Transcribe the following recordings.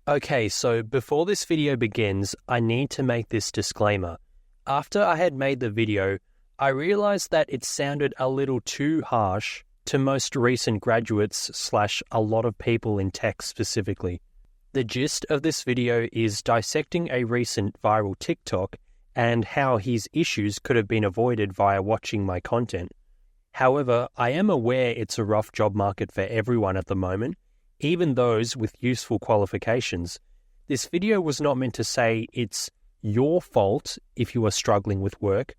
Okay, so before this video begins, I need to make this disclaimer. After I had made the video, I realized that it sounded a little too harsh to most recent graduates / a lot of people in tech specifically. The gist of this video is dissecting a recent viral TikTok and how his issues could have been avoided via watching my content. However, I am aware it's a rough job market for everyone at the moment, even those with useful qualifications. This video was not meant to say it's your fault if you are struggling with work.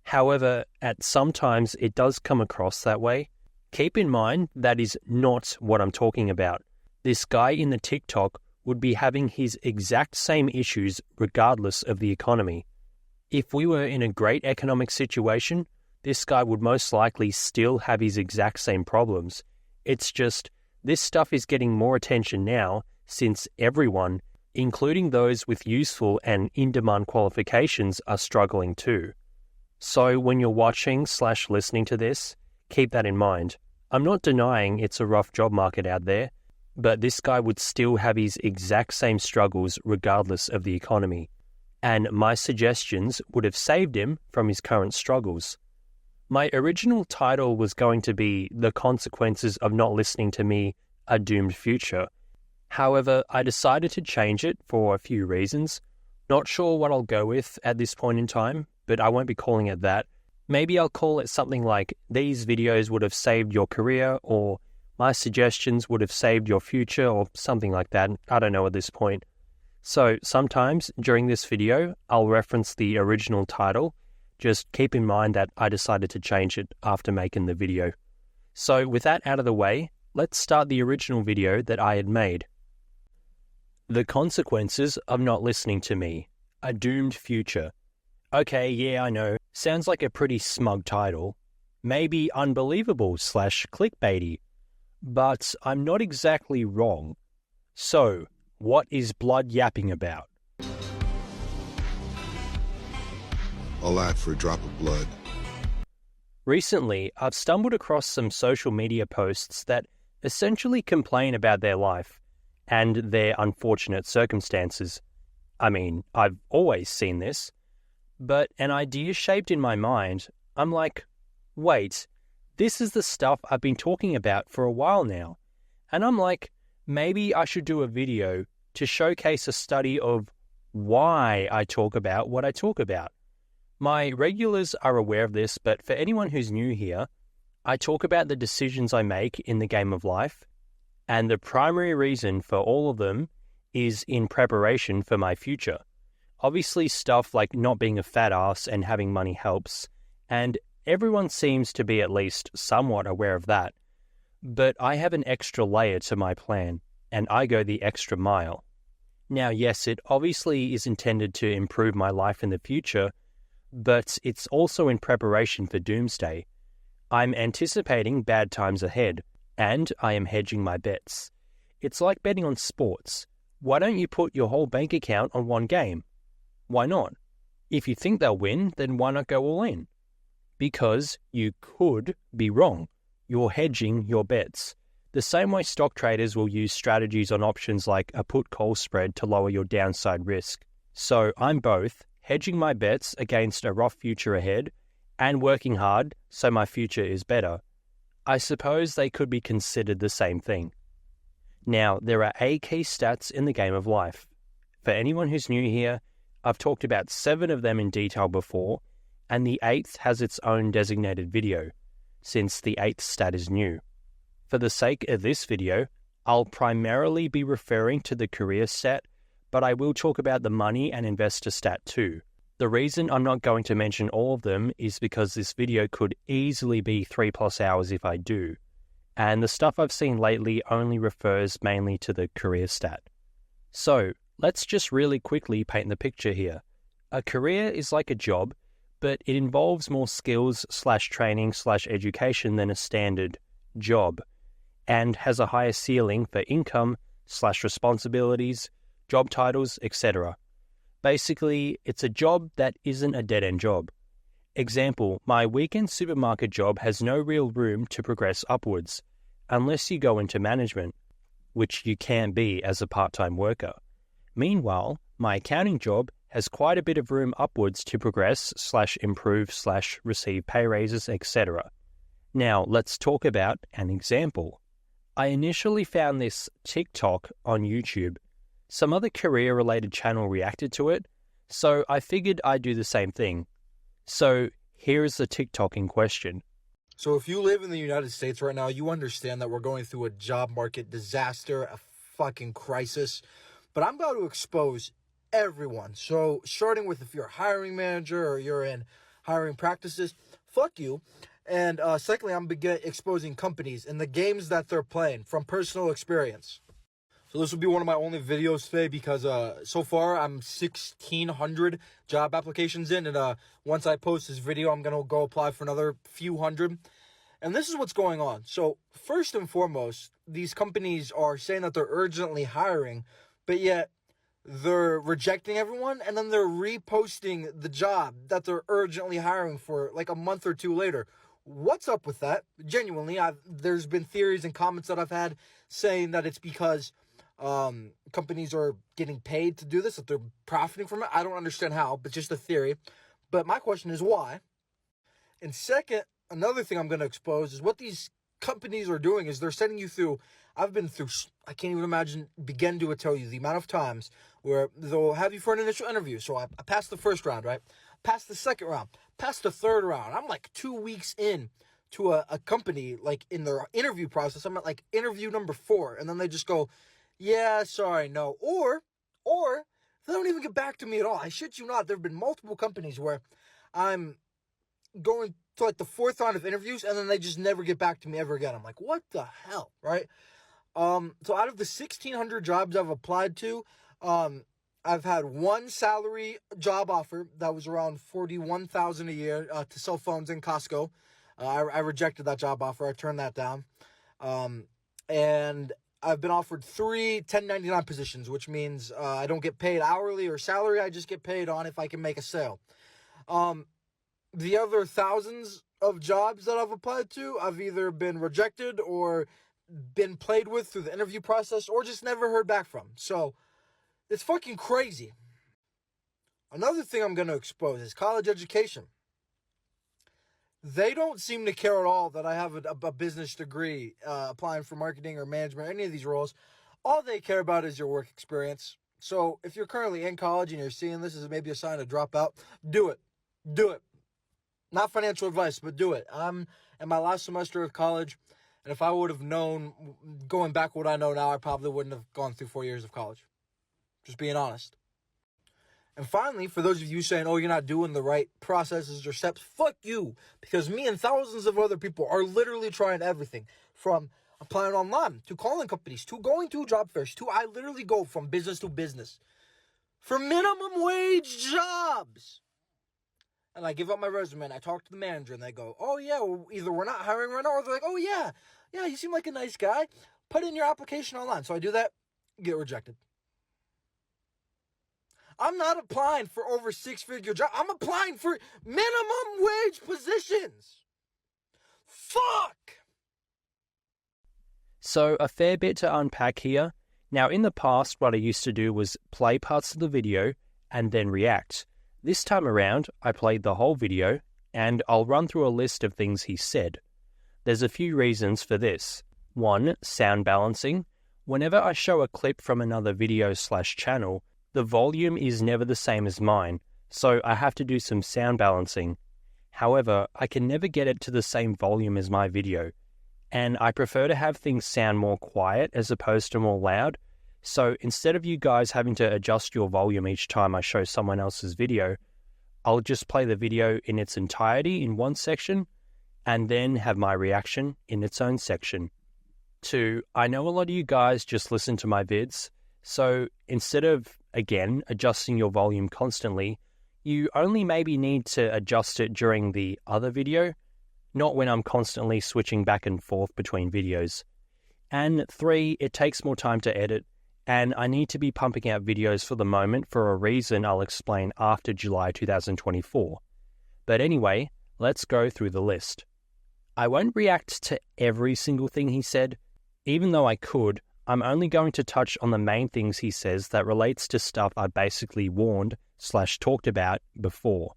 However, at sometimes it does come across that way. Keep in mind that is not what I'm talking about. This guy in the TikTok would be having his exact same issues regardless of the economy. If we were in a great economic situation, this guy would most likely still have his exact same problems. It's just this stuff is getting more attention now since everyone, including those with useful and in-demand qualifications, are struggling too. So when you're watching / listening to this, keep that in mind. I'm not denying it's a rough job market out there, but this guy would still have his exact same struggles regardless of the economy. And my suggestions would have saved him from his current struggles. My original title was going to be The Consequences of Not Listening to Me, A Doomed Future. However, I decided to change it for a few reasons. Not sure what I'll go with at this point in time, but I won't be calling it that. Maybe I'll call it something like These Videos Would Have Saved Your Career, or My Suggestions Would Have Saved Your Future, or something like that. I don't know at this point. So sometimes during this video, I'll reference the original title. Just keep in mind that I decided to change it after making the video. So with that out of the way, let's start the original video that I had made. The Consequences of Not Listening to Me, A Doomed Future. Okay, yeah, I know. Sounds like a pretty smug title. Maybe unbelievable / clickbaity. But I'm not exactly wrong. So, what is blood yapping about? A lot for a drop of blood. Recently, I've stumbled across some social media posts that essentially complain about their life and their unfortunate circumstances. I mean, I've always seen this, but an idea shaped in my mind. I'm like, wait, this is the stuff I've been talking about for a while now. And I'm like, maybe I should do a video to showcase a study of why I talk about what I talk about. My regulars are aware of this, but for anyone who's new here, I talk about the decisions I make in the game of life, and the primary reason for all of them is in preparation for my future. Obviously, stuff like not being a fat ass and having money helps, and everyone seems to be at least somewhat aware of that. But I have an extra layer to my plan, and I go the extra mile. Now, yes, it obviously is intended to improve my life in the future, but it's also in preparation for doomsday. I'm anticipating bad times ahead, and I am hedging my bets. It's like betting on sports. Why don't you put your whole bank account on one game? Why not? If you think they'll win, then why not go all in? Because you could be wrong. You're hedging your bets. The same way stock traders will use strategies on options like a put-call spread to lower your downside risk. So I'm both hedging my bets against a rough future ahead and working hard so my future is better. I suppose they could be considered the same thing. Now, there are 8 key stats in the game of life. For anyone who's new here, I've talked about 7 of them in detail before, and the 8th has its own designated video, since the 8th stat is new. For the sake of this video, I'll primarily be referring to the career stat, but I will talk about the money and investor stat too. The reason I'm not going to mention all of them is because this video could easily be 3+ hours if I do, and the stuff I've seen lately only refers mainly to the career stat. So, let's just really quickly paint the picture here. A career is like a job, but it involves more skills / training / education than a standard job, and has a higher ceiling for income / responsibilities, job titles, etc. Basically, it's a job that isn't a dead-end job. Example, my weekend supermarket job has no real room to progress upwards, unless you go into management. which you can be as a part-time worker. Meanwhile, my accounting job has quite a bit of room upwards to progress / improve / receive pay raises, etc. Now, let's talk about an example. I initially found this TikTok on YouTube. Some other career-related channel reacted to it, so I figured I'd do the same thing. So here is the TikTok in question. So if you live in the United States right now, you understand that we're going through a job market disaster, a fucking crisis. But I'm about to expose everyone. So starting with if you're a hiring manager or you're in hiring practices, fuck you. And secondly, I'm exposing companies and the games that they're playing from personal experience. So this will be one of my only videos today because so far I'm 1,600 job applications in. And once I post this video, I'm going to go apply for another few hundred. And this is what's going on. So first and foremost, these companies are saying that they're urgently hiring, but yet they're rejecting everyone. And then they're reposting the job that they're urgently hiring for like a month or two later. What's up with that? Genuinely, there's been theories and comments that I've had saying that it's because companies are getting paid to do this, that they're profiting from it. I don't understand how, but just a theory. But my question is why? And second, another thing I'm going to expose is what these companies are doing is they're sending you through, I can't even begin to tell you the amount of times where they'll have you for an initial interview. So I passed the first round, right? Passed the second round, passed the third round. I'm like 2 weeks in to a company, like in their interview process. I'm at like interview number 4. And then they just go, yeah, sorry, no. Or they don't even get back to me at all. I shit you not. There have been multiple companies where I'm going to like the 4th round of interviews and then they just never get back to me ever again. I'm like, what the hell, right? So out of the 1,600 jobs I've applied to, I've had one salary job offer that was around $41,000 a year to sell phones in Costco. I rejected that job offer. I turned that down. And I've been offered 3 1099 positions, which means I don't get paid hourly or salary. I just get paid on if I can make a sale. The other thousands of jobs that I've applied to, I've either been rejected or been played with through the interview process or just never heard back from. So it's fucking crazy. Another thing I'm going to expose is college education. They don't seem to care at all that I have a business degree applying for marketing or management, any of these roles. All they care about is your work experience. So if you're currently in college and you're seeing this as maybe a sign to drop out, do it. Do it. Not financial advice, but do it. I'm in my last semester of college, and if I would have known, going back what I know now, I probably wouldn't have gone through 4 years of college. Just being honest. And finally, for those of you saying, oh, you're not doing the right processes or steps, fuck you. Because me and thousands of other people are literally trying everything. From applying online, to calling companies, to going to job fairs, to I literally go from business to business. For minimum wage jobs. And I give up my resume and I talk to the manager and they go, oh yeah, well, either we're not hiring right now or they're like, oh yeah, you seem like a nice guy. Put in your application online. So I do that, get rejected. I'm not applying for over 6-figure jobs. I'm applying for minimum wage positions. Fuck! So a fair bit to unpack here. Now in the past, what I used to do was play parts of the video and then react. This time around, I played the whole video and I'll run through a list of things he said. There's a few reasons for this. 1, sound balancing. Whenever I show a clip from another video / channel, the volume is never the same as mine, so I have to do some sound balancing. However, I can never get it to the same volume as my video, and I prefer to have things sound more quiet as opposed to more loud. So instead of you guys having to adjust your volume each time I show someone else's video, I'll just play the video in its entirety in one section and then have my reaction in its own section. 2, I know a lot of you guys just listen to my vids, so instead of, again, adjusting your volume constantly, you only maybe need to adjust it during the other video, not when I'm constantly switching back and forth between videos. And 3, it takes more time to edit, and I need to be pumping out videos for the moment for a reason I'll explain after July 2024. But anyway, let's go through the list. I won't react to every single thing he said. Even though I could, I'm only going to touch on the main things he says that relates to stuff I basically warned/talked about before.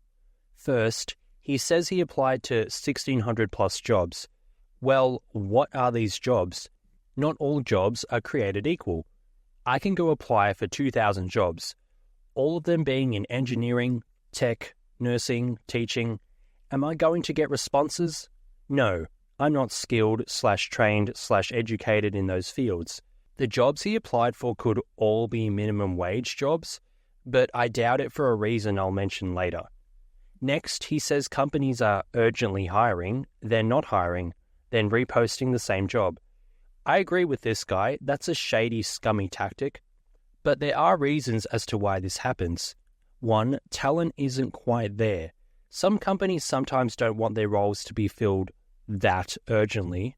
First, he says he applied to 1,600 plus jobs. Well, what are these jobs? Not all jobs are created equal. I can go apply for 2,000 jobs, all of them being in engineering, tech, nursing, teaching. Am I going to get responses? No, I'm not skilled/trained/educated in those fields. The jobs he applied for could all be minimum wage jobs, but I doubt it for a reason I'll mention later. Next, he says companies are urgently hiring, then not hiring, then reposting the same job. I agree with this guy, that's a shady, scummy tactic. But there are reasons as to why this happens. One, talent isn't quite there. Some companies sometimes don't want their roles to be filled that urgently,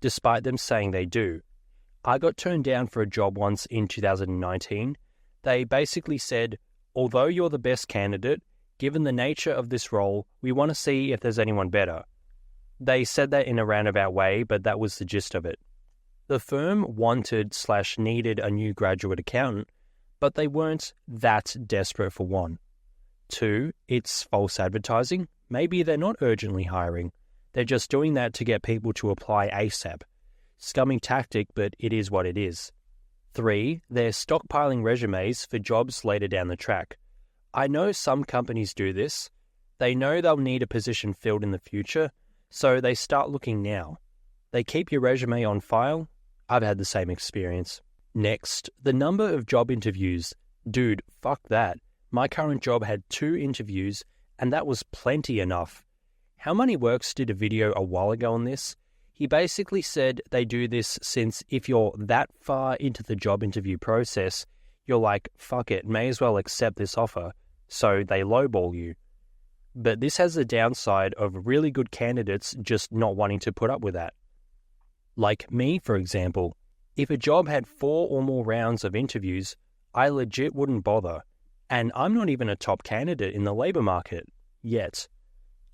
despite them saying they do. I got turned down for a job once in 2019. They basically said, although you're the best candidate, given the nature of this role, we want to see if there's anyone better. They said that in a roundabout way, but that was the gist of it. The firm wanted/needed a new graduate accountant, but they weren't that desperate for one. 2, it's false advertising. Maybe they're not urgently hiring. They're just doing that to get people to apply ASAP. Scummy tactic, but it is what it is. 3, they're stockpiling resumes for jobs later down the track. I know some companies do this. They know they'll need a position filled in the future, so they start looking now. They keep your resume on file. I've had the same experience. Next, the number of job interviews. Dude, fuck that. My current job had 2 interviews, and that was plenty enough. How many works did a video a while ago on this? He basically said they do this since if you're that far into the job interview process, you're like, fuck it, may as well accept this offer, so they lowball you. But this has the downside of really good candidates just not wanting to put up with that. Like me, for example, if a job had 4 or more rounds of interviews, I legit wouldn't bother. And I'm not even a top candidate in the labor market, yet.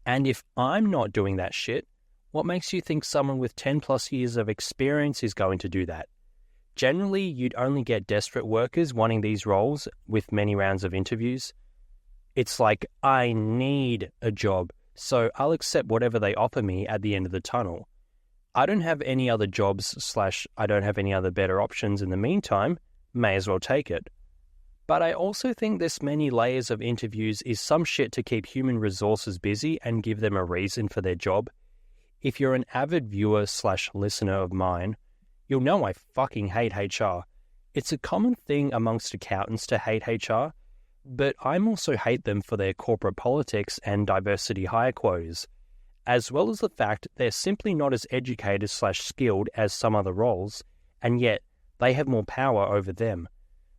And if I'm not doing that shit, what makes you think someone with 10 plus years of experience is going to do that? Generally, you'd only get desperate workers wanting these roles with many rounds of interviews. It's like, I need a job, so I'll accept whatever they offer me at the end of the tunnel. I don't have any other jobs/I don't have any other better options in the meantime, may as well take it. But I also think this many layers of interviews is some shit to keep human resources busy and give them a reason for their job. If you're an avid viewer/listener of mine, you'll know I fucking hate HR. It's a common thing amongst accountants to hate HR, but I also hate them for their corporate politics and diversity hire quotas, as well as the fact they're simply not as educated/skilled as some other roles, and yet they have more power over them.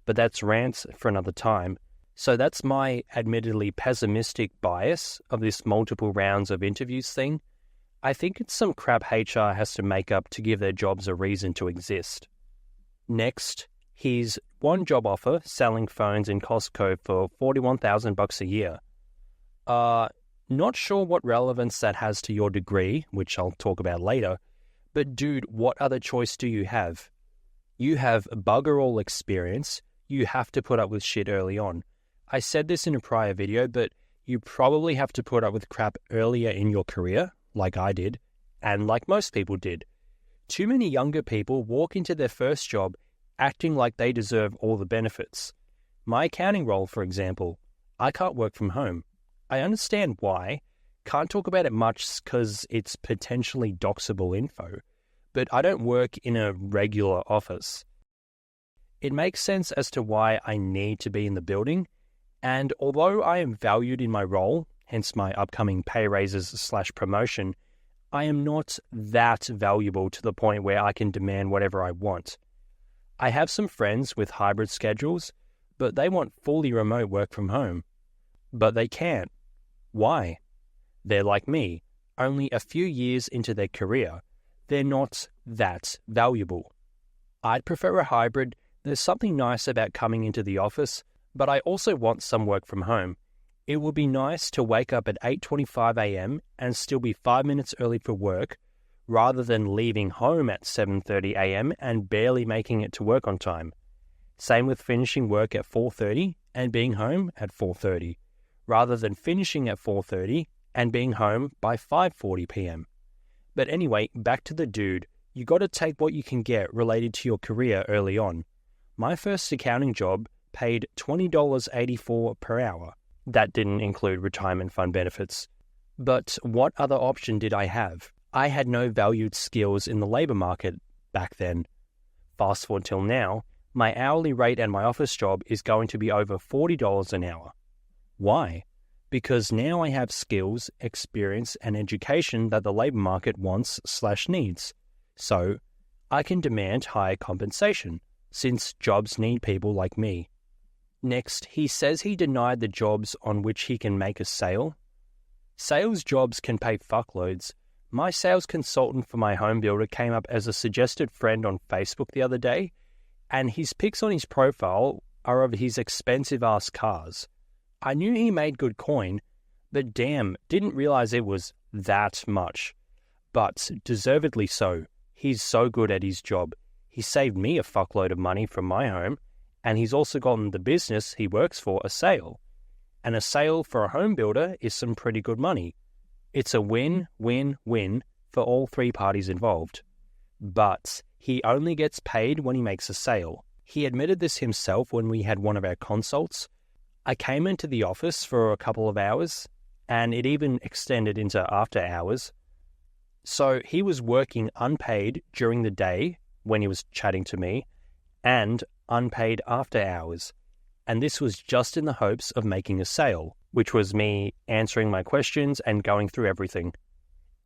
But that's rants for another time. So that's my admittedly pessimistic bias of this multiple rounds of interviews thing. I think it's some crap HR has to make up to give their jobs a reason to exist. Next, here's one job offer selling phones in Costco for $41,000 a year. Not sure what relevance that has to your degree, which I'll talk about later, but dude, what other choice do you have? You have bugger all experience. You have to put up with shit early on. I said this in a prior video, but you probably have to put up with crap earlier in your career, like I did, and like most people did. Too many younger people walk into their first job acting like they deserve all the benefits. My accounting role, for example, I can't work from home. I understand why. Can't talk about it much because it's potentially doxable info, but I don't work in a regular office. It makes sense as to why I need to be in the building, and although I am valued in my role, hence my upcoming pay raises/promotion, I am not that valuable to the point where I can demand whatever I want. I have some friends with hybrid schedules, but they want fully remote work from home. But they can't. Why? They're like me, only a few years into their career. They're not that valuable. I'd prefer a hybrid. There's something nice about coming into the office, but I also want some work from home. It would be nice to wake up at 8:25 a.m. and still be 5 minutes early for work, rather than leaving home at 7:30 a.m. and barely making it to work on time. Same with finishing work at 4:30 and being home at 4:30, rather than finishing at 4:30 and being home by 5:40 p.m. But anyway, back to the dude. You got to take what you can get related to your career early on. My first accounting job paid $20.84 per hour. That didn't include retirement fund benefits. But what other option did I have? I had no valued skills in the labor market back then. Fast forward till now, my hourly rate at my office job is going to be over $40 an hour. Why? Because now I have skills, experience, and education that the labor market wants/needs. So, I can demand higher compensation, since jobs need people like me. Next, he says he denied the jobs on which he can make a sale. Sales jobs can pay fuckloads. My sales consultant for my home builder came up as a suggested friend on Facebook the other day, and his pics on his profile are of his expensive-ass cars. I knew he made good coin, but damn, didn't realize it was that much. But deservedly so. He's so good at his job. He saved me a fuckload of money from my home, and he's also gotten the business he works for a sale. And a sale for a home builder is some pretty good money. It's a win-win-win for all three parties involved. But he only gets paid when he makes a sale. He admitted this himself when we had one of our consults. I came into the office for a couple of hours, and it even extended into after hours. So he was working unpaid during the day when he was chatting to me, and unpaid after hours. And this was just in the hopes of making a sale, which was me answering my questions and going through everything.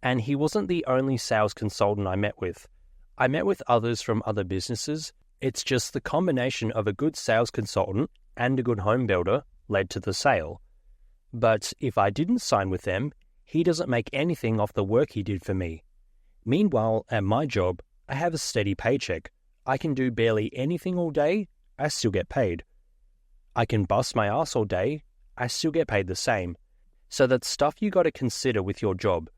And he wasn't the only sales consultant I met with. I met with others from other businesses. It's just the combination of a good sales consultant and a good home builder led to the sale. But if I didn't sign with them, he doesn't make anything off the work he did for me. Meanwhile, at my job, I have a steady paycheck. I can do barely anything all day, I still get paid. I can bust my ass all day, I still get paid the same. So that's stuff you got to consider with your job.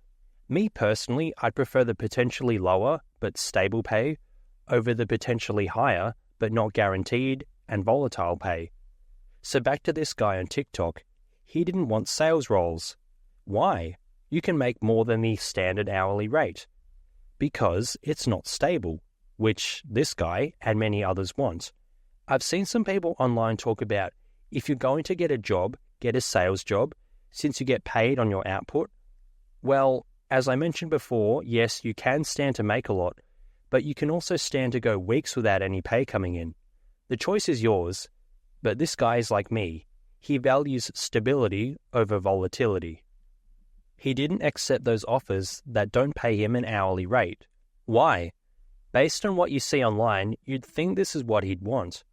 Me personally, I'd prefer the potentially lower but stable pay over the potentially higher but not guaranteed and volatile pay. So back to this guy on TikTok. He didn't want sales roles. Why? You can make more than the standard hourly rate. Because it's not stable, which this guy and many others want. I've seen some people online talk about if you're going to get a job, get a sales job, since you get paid on your output. Well, as I mentioned before, yes, you can stand to make a lot, but you can also stand to go weeks without any pay coming in. The choice is yours, but this guy is like me. He values stability over volatility. He didn't accept those offers that don't pay him an hourly rate. Why? Based on what you see online, you'd think this is what he'd want.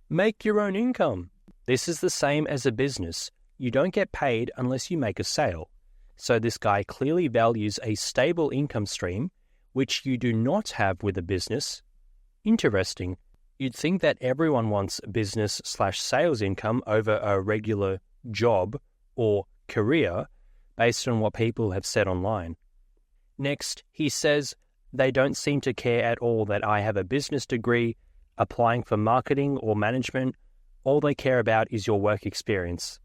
Make your own income. This is the same as a business. You don't get paid unless you make a sale. So this guy clearly values a stable income stream, which you do not have with a business. Interesting. You'd think that everyone wants business/sales income over a regular job or career based on what people have said online. Next, he says, they don't seem to care at all that I have a business degree, applying for marketing or management. All they care about is your work experience.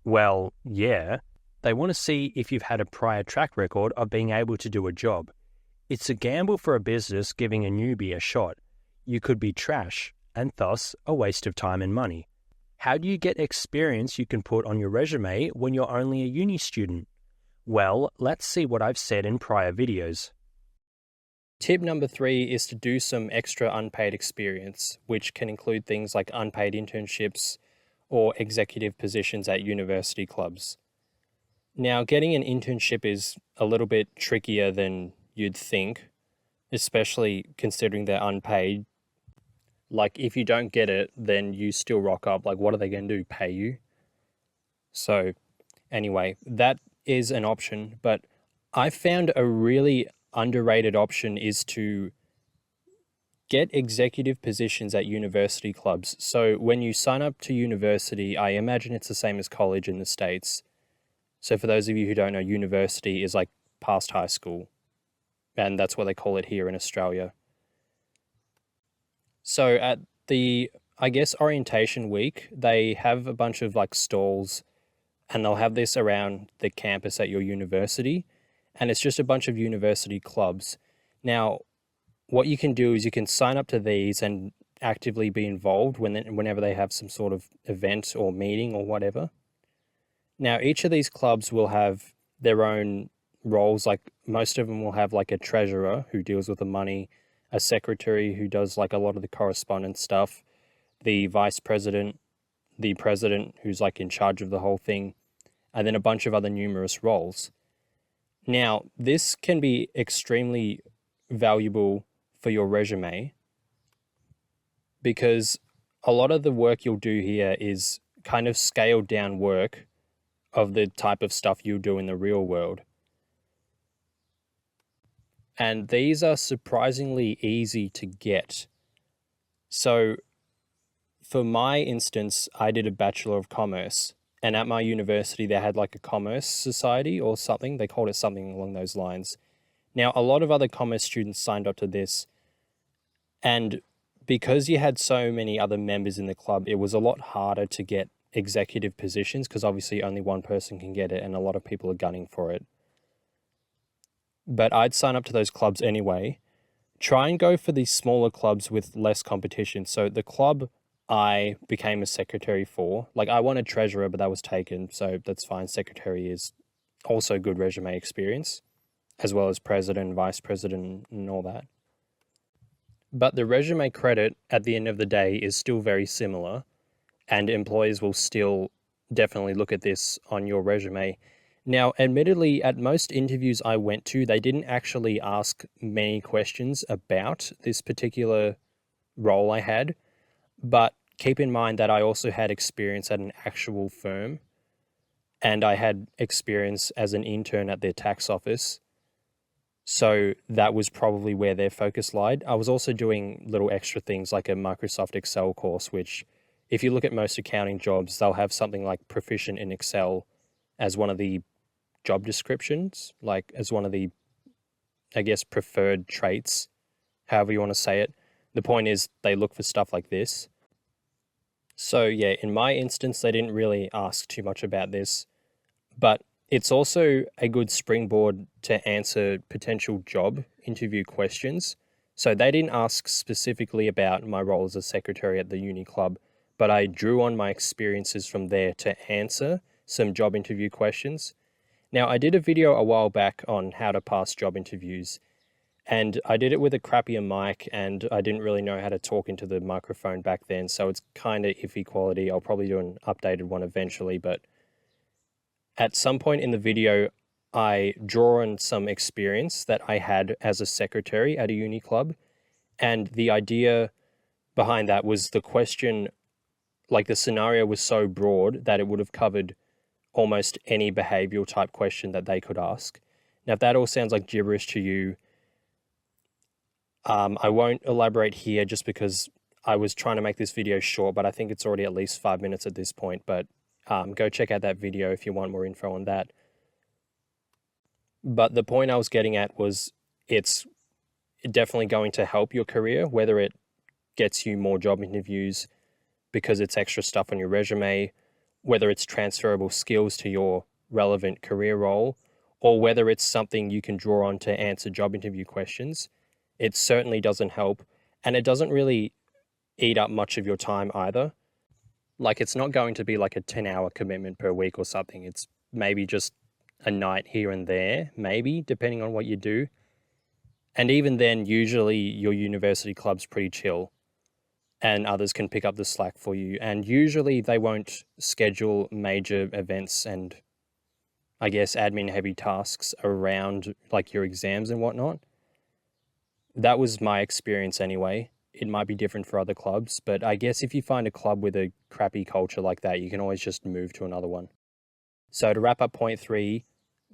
Well, yeah. They want to see if you've had a prior track record of being able to do a job. It's a gamble for a business giving a newbie a shot. You could be trash, and thus a waste of time and money. How do you get experience you can put on your resume when you're only a uni student? Well, let's see what I've said in prior videos. Tip number 3 is to do some extra unpaid experience, which can include things like unpaid internships or executive positions at university clubs. Now, getting an internship is a little bit trickier than you'd think, especially considering they're unpaid. Like, if you don't get it, then you still rock up. Like, what are they going to do? Pay you? So, anyway, that is an option. But I found a really underrated option is to get executive positions at university clubs. So, when you sign up to university, I imagine it's the same as college in the States. So, for those of you who don't know, university is like past high school. and that's what they call it here in Australia. So at the, I guess, orientation week, they have a bunch of like stalls, and they'll have this around the campus at your university, and it's just a bunch of university clubs. Now, what you can do is you can sign up to these and actively be involved whenever they have some sort of event or meeting or whatever. Now, each of these clubs will have their own roles. Like most of them will have like a treasurer who deals with the money, a secretary who does like a lot of the correspondence stuff, the vice president, the president who's like in charge of the whole thing, and then a bunch of other numerous roles. Now, this can be extremely valuable for your resume because a lot of the work you'll do here is kind of scaled down work of the type of stuff you'll do in the real world. And these are surprisingly easy to get. So for my instance, I did a Bachelor of Commerce, and at my university they had like a commerce society or something. They called it something along those lines. Now, a lot of other commerce students signed up to this, and because you had so many other members in the club, it was a lot harder to get executive positions because obviously only one person can get it and a lot of people are gunning for it. But I'd sign up to those clubs anyway. Try and go for these smaller clubs with less competition. So the club I became a secretary for, like I wanted treasurer, but that was taken, so that's fine. Secretary is also good resume experience, as well as president, vice president, and all that. But the resume credit at the end of the day is still very similar, and employers will still definitely look at this on your resume. Now, admittedly, at most interviews I went to, they didn't actually ask many questions about this particular role I had, but keep in mind that I also had experience at an actual firm, and I had experience as an intern at their tax office. So that was probably where their focus lied. I was also doing little extra things like a Microsoft Excel course, which if you look at most accounting jobs, they'll have something like proficient in Excel as one of the job descriptions, like as one of the, I guess, preferred traits, however you want to say it. The point is they look for stuff like this. So yeah, in my instance, they didn't really ask too much about this, but it's also a good springboard to answer potential job interview questions. So they didn't ask specifically about my role as a secretary at the uni club, but I drew on my experiences from there to answer some job interview questions. Now, I did a video a while back on how to pass job interviews, and I did it with a crappier mic, and I didn't really know how to talk into the microphone back then, so it's kind of iffy quality. I'll probably do an updated one eventually, but at some point in the video, I draw on some experience that I had as a secretary at a uni club, and the idea behind that was the question, like the scenario was so broad that it would have covered almost any behavioral type question that they could ask. Now, if that all sounds like gibberish to you, I won't elaborate here just because I was trying to make this video short, but I think it's already at least 5 minutes at this point, but go check out that video if you want more info on that. But the point I was getting at was it's definitely going to help your career, whether it gets you more job interviews because it's extra stuff on your resume, whether it's transferable skills to your relevant career role, or whether it's something you can draw on to answer job interview questions. It certainly doesn't help, and it doesn't really eat up much of your time either. Like, it's not going to be like a 10-hour commitment per week or something. It's maybe just a night here and there, maybe, depending on what you do. And even then, usually your university club's pretty chill and others can pick up the slack for you. And usually they won't schedule major events and, I guess, admin-heavy tasks around like your exams and whatnot. That was my experience anyway. It might be different for other clubs, but I guess if you find a club with a crappy culture like that, you can always just move to another one. So to wrap up point 3,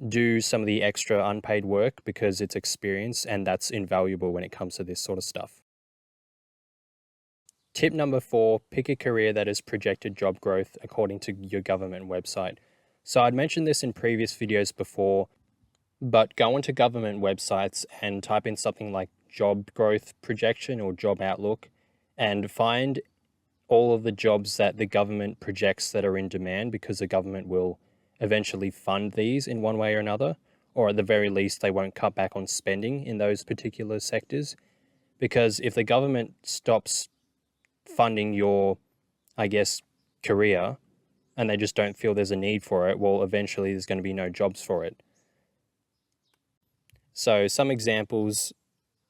do some of the extra unpaid work because it's experience and that's invaluable when it comes to this sort of stuff. Tip number 4, pick a career that has projected job growth according to your government website. So I'd mentioned this in previous videos before, But go onto government websites and type in something like job growth projection or job outlook and find all of the jobs that the government projects that are in demand, because the government will eventually fund these in one way or another, or at the very least they won't cut back on spending in those particular sectors. Because if the government stops funding your, I guess, career, and they just don't feel there's a need for it, well, eventually there's going to be no jobs for it. So some examples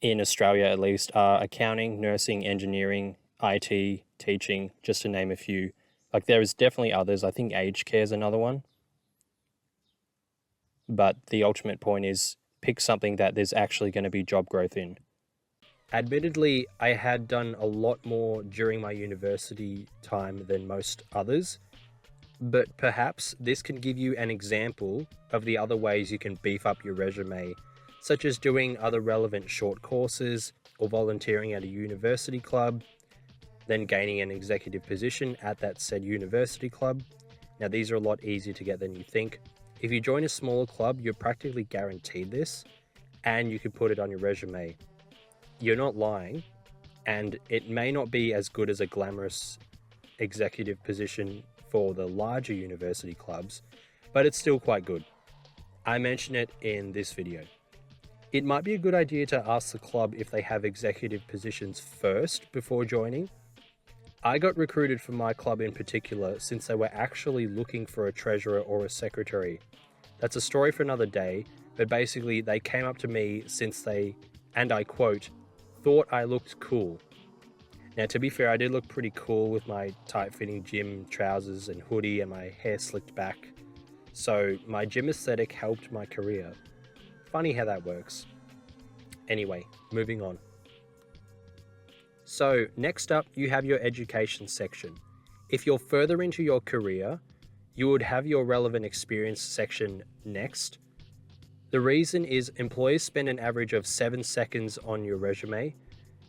in Australia at least are accounting, nursing, engineering, IT, teaching, just to name a few. Like there is definitely others. I think aged care is another one. But the ultimate point is pick something that there's actually going to be job growth in. Admittedly, I had done a lot more during my university time than most others, but perhaps this can give you an example of the other ways you can beef up your resume, such as doing other relevant short courses or volunteering at a university club, then gaining an executive position at that said university club. Now, these are a lot easier to get than you think. If you join a smaller club, you're practically guaranteed this, and you can put it on your resume. You're not lying, and it may not be as good as a glamorous executive position for the larger university clubs, but it's still quite good. I mention it in this video. It might be a good idea to ask the club if they have executive positions first before joining. I got recruited for my club in particular since they were actually looking for a treasurer or a secretary. That's a story for another day, but basically they came up to me since they, and I quote, thought I looked cool. Now, to be fair, I did look pretty cool with my tight-fitting gym trousers and hoodie and my hair slicked back. So my gym aesthetic helped my career. Funny how that works. Anyway, moving on. So next up, you have your education section. If you're further into your career, you would have your relevant experience section next. The reason is employers spend an average of 7 seconds on your resume,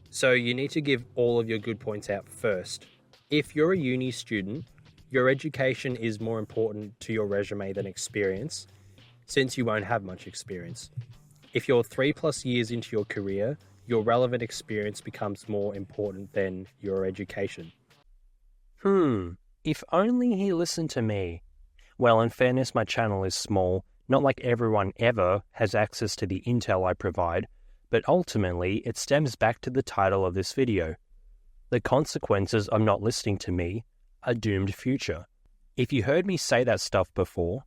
so you need to give all of your good points out first. If you're a uni student, your education is more important to your resume than experience, since you won't have much experience. If you're 3+ years into your career, your relevant experience becomes more important than your education. If only he listened to me. Well, in fairness, my channel is small. Not like everyone ever has access to the intel I provide, but ultimately it stems back to the title of this video. The consequences of not listening to me, a doomed future. If you heard me say that stuff before,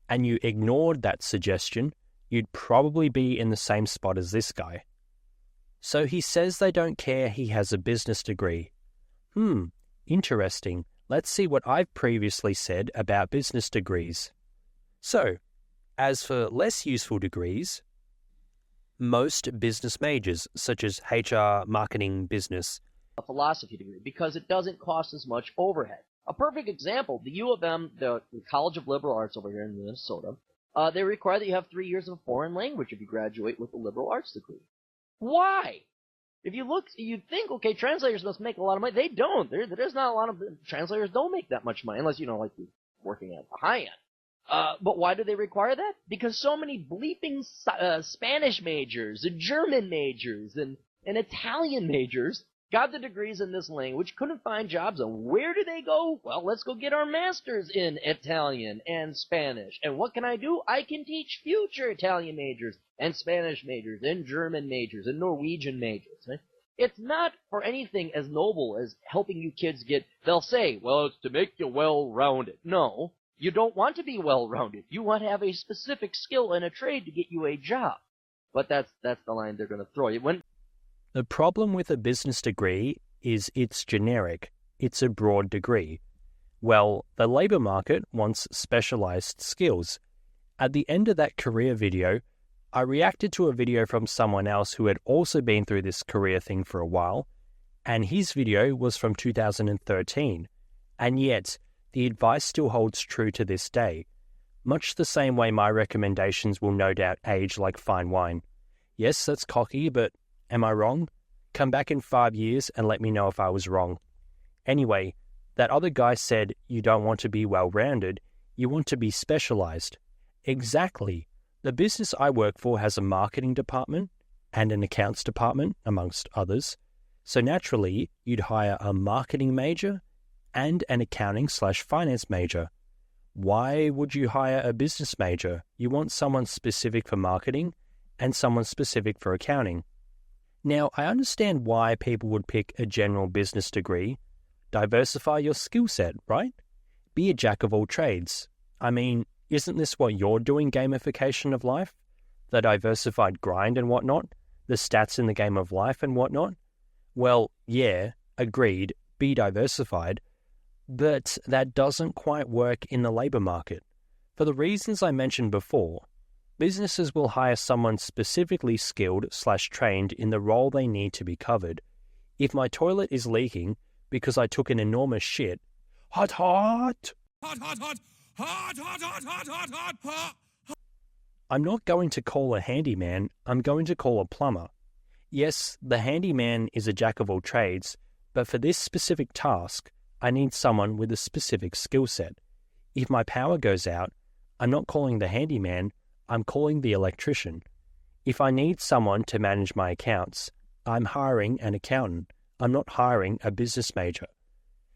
and you ignored that suggestion, you'd probably be in the same spot as this guy. So he says they don't care he has a business degree. Interesting. Let's see what I've previously said about business degrees. So, as for less useful degrees, most business majors, such as HR, marketing, business, a philosophy degree because it doesn't cost as much overhead. A perfect example, the U of M, the College of Liberal Arts over here in Minnesota, they require that you have 3 years of a foreign language if you graduate with a liberal arts degree. Why? If you look, you'd think, okay, translators must make a lot of money. They don't. There's not a lot of translators don't make that much money unless, like you're working at the high end. But why do they require that? Because so many bleeping Spanish majors and German majors and Italian majors got the degrees in this language, couldn't find jobs, and where do they go? Well, let's go get our masters in Italian and Spanish. And what can I do? I can teach future Italian majors and Spanish majors and German majors and Norwegian majors. Right? It's not for anything as noble as helping you kids get, they'll say, well, it's to make you well-rounded. No, you don't want to be well-rounded. You want to have a specific skill and a trade to get you a job. But that's the line they're going to throw you. The problem with a business degree is it's generic. It's a broad degree. Well, the labour market wants specialised skills. At the end of that career video, I reacted to a video from someone else who had also been through this career thing for a while, and his video was from 2013, and yet the advice still holds true to this day, much the same way my recommendations will no doubt age like fine wine. Yes, that's cocky, but am I wrong? Come back in 5 years and let me know if I was wrong. Anyway, that other guy said you don't want to be well-rounded, you want to be specialized. Exactly. The business I work for has a marketing department and an accounts department, amongst others. So naturally, you'd hire a marketing major and an accounting/finance major. Why would you hire a business major? You want someone specific for marketing and someone specific for accounting. Now, I understand why people would pick a general business degree. Diversify your skill set, right? Be a jack of all trades. I mean, isn't this what you're doing, gamification of life? The diversified grind and whatnot? The stats in the game of life and whatnot? Well, yeah, agreed, be diversified, but that doesn't quite work in the labor market. For the reasons I mentioned before, businesses will hire someone specifically skilled/trained in the role they need to be covered. If my toilet is leaking because I took an enormous shit, hot, hot, hot, hot, hot, hot, hot, hot, hot, hot, hot, hot, I'm not going to call a handyman, I'm going to call a plumber. Yes, the handyman is a jack of all trades, but for this specific task, I need someone with a specific skill set. If my power goes out, I'm not calling the handyman, I'm calling the electrician. If I need someone to manage my accounts, I'm hiring an accountant. I'm not hiring a business major.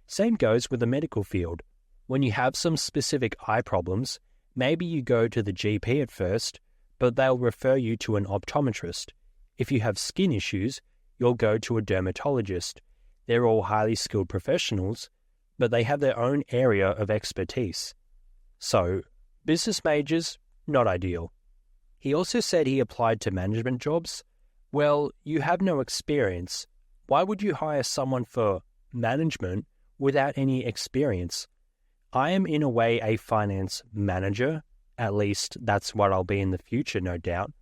Same goes with the medical field. When you have some specific eye problems, maybe you go to the GP at first, but they'll refer you to an optometrist. If you have skin issues, you'll go to a dermatologist. They're all highly skilled professionals, but they have their own area of expertise. So, business majors, not ideal. He also said he applied to management jobs. Well, you have no experience. Why would you hire someone for management without any experience? I am in a way a finance manager. At least that's what I'll be in the future, no doubt.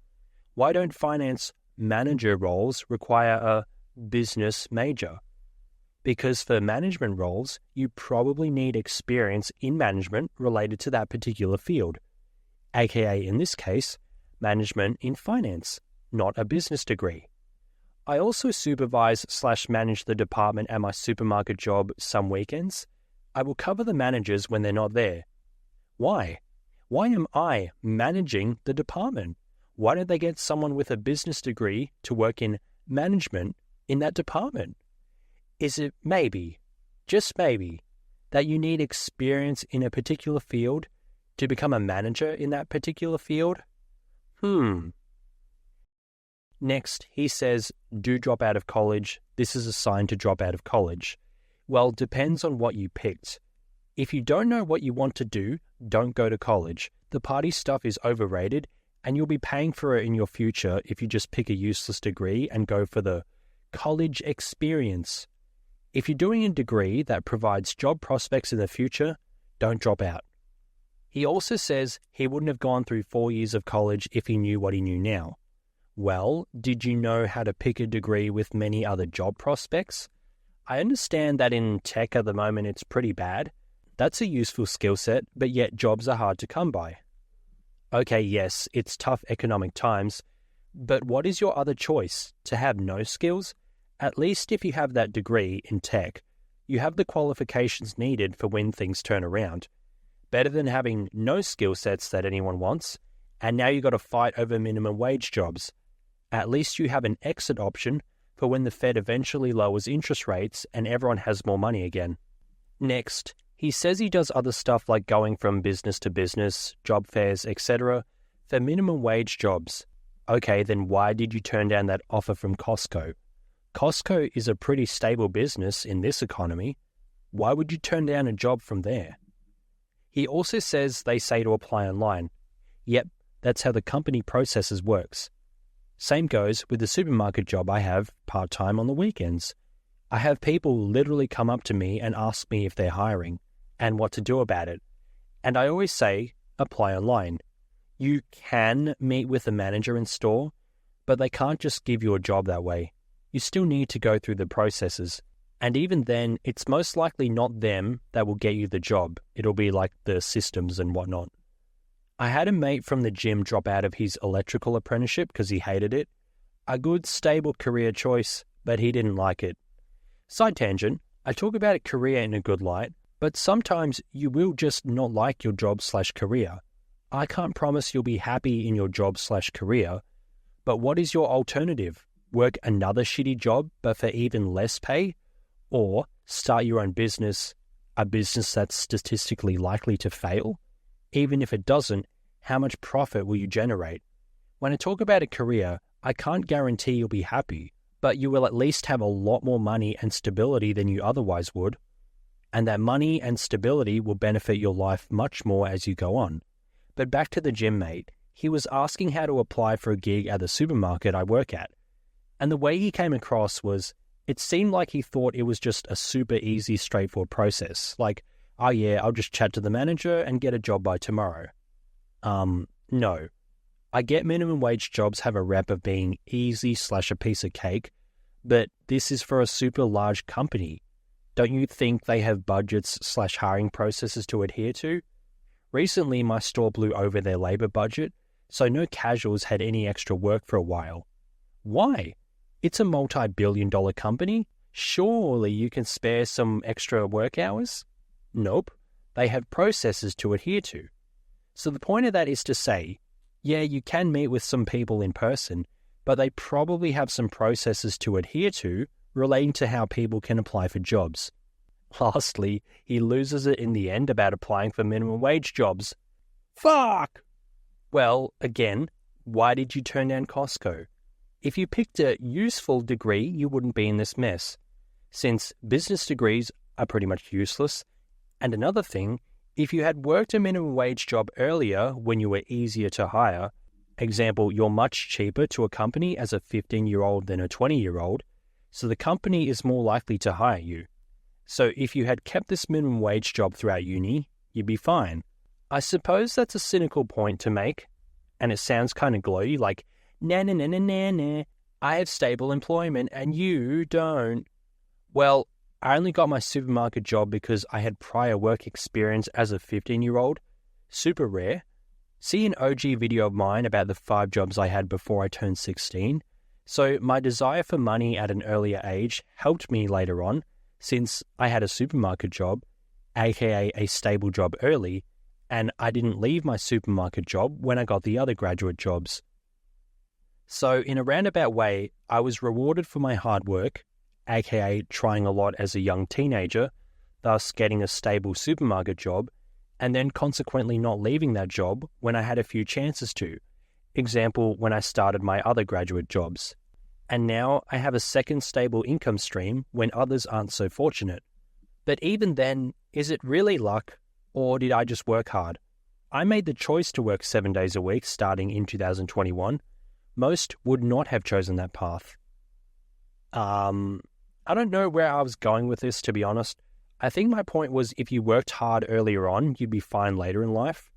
Why don't finance manager roles require a business major? Because for management roles, you probably need experience in management related to that particular field, aka in this case, management in finance, not a business degree. I also supervise/manage the department at my supermarket job some weekends. I will cover the managers when they're not there. Why? Why am I managing the department? Why don't they get someone with a business degree to work in management in that department? Is it maybe, just maybe, that you need experience in a particular field to become a manager in that particular field? Next, he says, do drop out of college. This is a sign to drop out of college. Well, depends on what you picked. If you don't know what you want to do, don't go to college. The party stuff is overrated, and you'll be paying for it in your future if you just pick a useless degree and go for the college experience. If you're doing a degree that provides job prospects in the future, don't drop out. He also says he wouldn't have gone through 4 years of college if he knew what he knew now. Well, did you know how to pick a degree with many other job prospects? I understand that in tech at the moment it's pretty bad. That's a useful skill set, but yet jobs are hard to come by. Okay, yes, it's tough economic times, but what is your other choice? To have no skills? At least if you have that degree in tech, you have the qualifications needed for when things turn around. Better than having no skill sets that anyone wants, and now you've got to fight over minimum wage jobs. At least you have an exit option for when the Fed eventually lowers interest rates and everyone has more money again. Next, he says he does other stuff like going from business to business, job fairs, etc. for minimum wage jobs. Okay, then why did you turn down that offer from Costco? Costco is a pretty stable business in this economy. Why would you turn down a job from there? He also says they say to apply online. Yep, that's how the company processes works. Same goes with the supermarket job I have part-time on the weekends. I have people literally come up to me and ask me if they're hiring and what to do about it. And I always say, apply online. You can meet with the manager in store, but they can't just give you a job that way. You still need to go through the processes. And even then, it's most likely not them that will get you the job. It'll be like the systems and whatnot. I had a mate from the gym drop out of his electrical apprenticeship because he hated it. A good, stable career choice, but he didn't like it. Side tangent, I talk about a career in a good light, but sometimes you will just not like your job/career. I can't promise you'll be happy in your job/career, but what is your alternative? Work another shitty job, but for even less pay? Or start your own business, a business that's statistically likely to fail? Even if it doesn't, how much profit will you generate? When I talk about a career, I can't guarantee you'll be happy, but you will at least have a lot more money and stability than you otherwise would. And that money and stability will benefit your life much more as you go on. But back to the gym mate, he was asking how to apply for a gig at the supermarket I work at. And the way he came across was, it seemed like he thought it was just a super easy, straightforward process. Like, oh yeah, I'll just chat to the manager and get a job by tomorrow. No. I get minimum wage jobs have a rep of being easy/a piece of cake, but this is for a super large company. Don't you think they have budgets/hiring processes to adhere to? Recently, my store blew over their labor budget, so no casuals had any extra work for a while. Why? It's a multi-billion-dollar company. Surely you can spare some extra work hours? Nope. They have processes to adhere to. So the point of that is to say, yeah, you can meet with some people in person, but they probably have some processes to adhere to relating to how people can apply for jobs. Lastly, he loses it in the end about applying for minimum wage jobs. Fuck! Well, again, why did you turn down Costco? If you picked a useful degree, you wouldn't be in this mess, since business degrees are pretty much useless. And another thing, if you had worked a minimum wage job earlier when you were easier to hire, example, you're much cheaper to a company as a 15-year-old than a 20-year-old, so the company is more likely to hire you. So if you had kept this minimum wage job throughout uni, you'd be fine. I suppose that's a cynical point to make, and it sounds kind of glowy, like, nah, I have stable employment and you don't. Well, I only got my supermarket job because I had prior work experience as a 15-year-old. Super rare. See an OG video of mine about the 5 jobs I had before I turned 16. So my desire for money at an earlier age helped me later on, since I had a supermarket job, aka a stable job early, and I didn't leave my supermarket job when I got the other graduate jobs. So in a roundabout way, I was rewarded for my hard work, aka trying a lot as a young teenager, thus getting a stable supermarket job, and then consequently not leaving that job when I had a few chances to. Example, when I started my other graduate jobs. And now I have a second stable income stream when others aren't so fortunate. But even then, is it really luck, or did I just work hard? I made the choice to work 7 days a week starting in 2021. Most would not have chosen that path. I don't know where I was going with this, to be honest. I think my point was if you worked hard earlier on, you'd be fine later in life,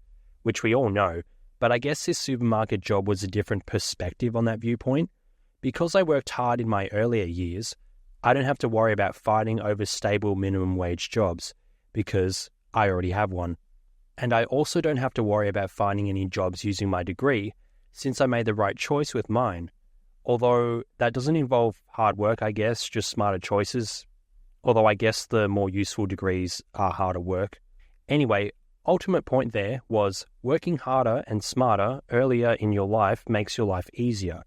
which we all know. But I guess this supermarket job was a different perspective on that viewpoint. Because I worked hard in my earlier years, I don't have to worry about fighting over stable minimum wage jobs, because I already have one. And I also don't have to worry about finding any jobs using my degree, since I made the right choice with mine. Although that doesn't involve hard work, I guess, just smarter choices. Although I guess the more useful degrees are harder work. Anyway, ultimate point there was working harder and smarter earlier in your life makes your life easier.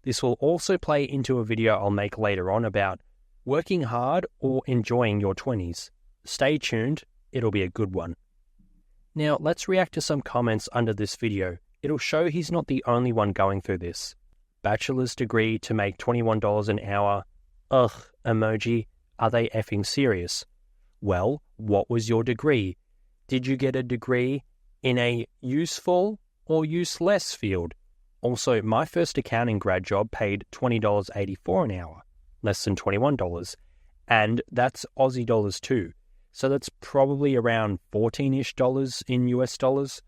This will also play into a video I'll make later on about working hard or enjoying your 20s. Stay tuned, it'll be a good one. Now let's react to some comments under this video. It'll show he's not the only one going through this. Bachelor's degree to make $21 an hour. Ugh, emoji, are they effing serious? Well, what was your degree? Did you get a degree in a useful or useless field? Also, my first accounting grad job paid $20.84 an hour, less than $21, and that's Aussie dollars too. So that's probably around $14-ish in US dollars.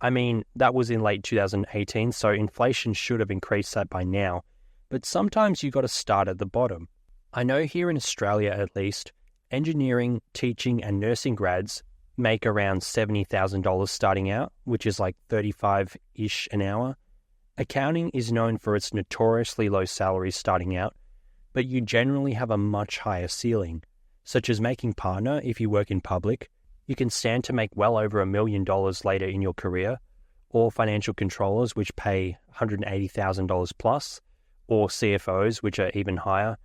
I mean, that was in late 2018, so inflation should have increased that by now. But sometimes you got to start at the bottom. I know here in Australia at least, engineering, teaching and nursing grads make around $70,000 starting out, which is like 35-ish an hour. Accounting is known for its notoriously low salaries starting out, but you generally have a much higher ceiling, such as making partner if you work in public. You can stand to make well over $1 million later in your career, or financial controllers, which pay $180,000 plus, or CFOs, which are even higher.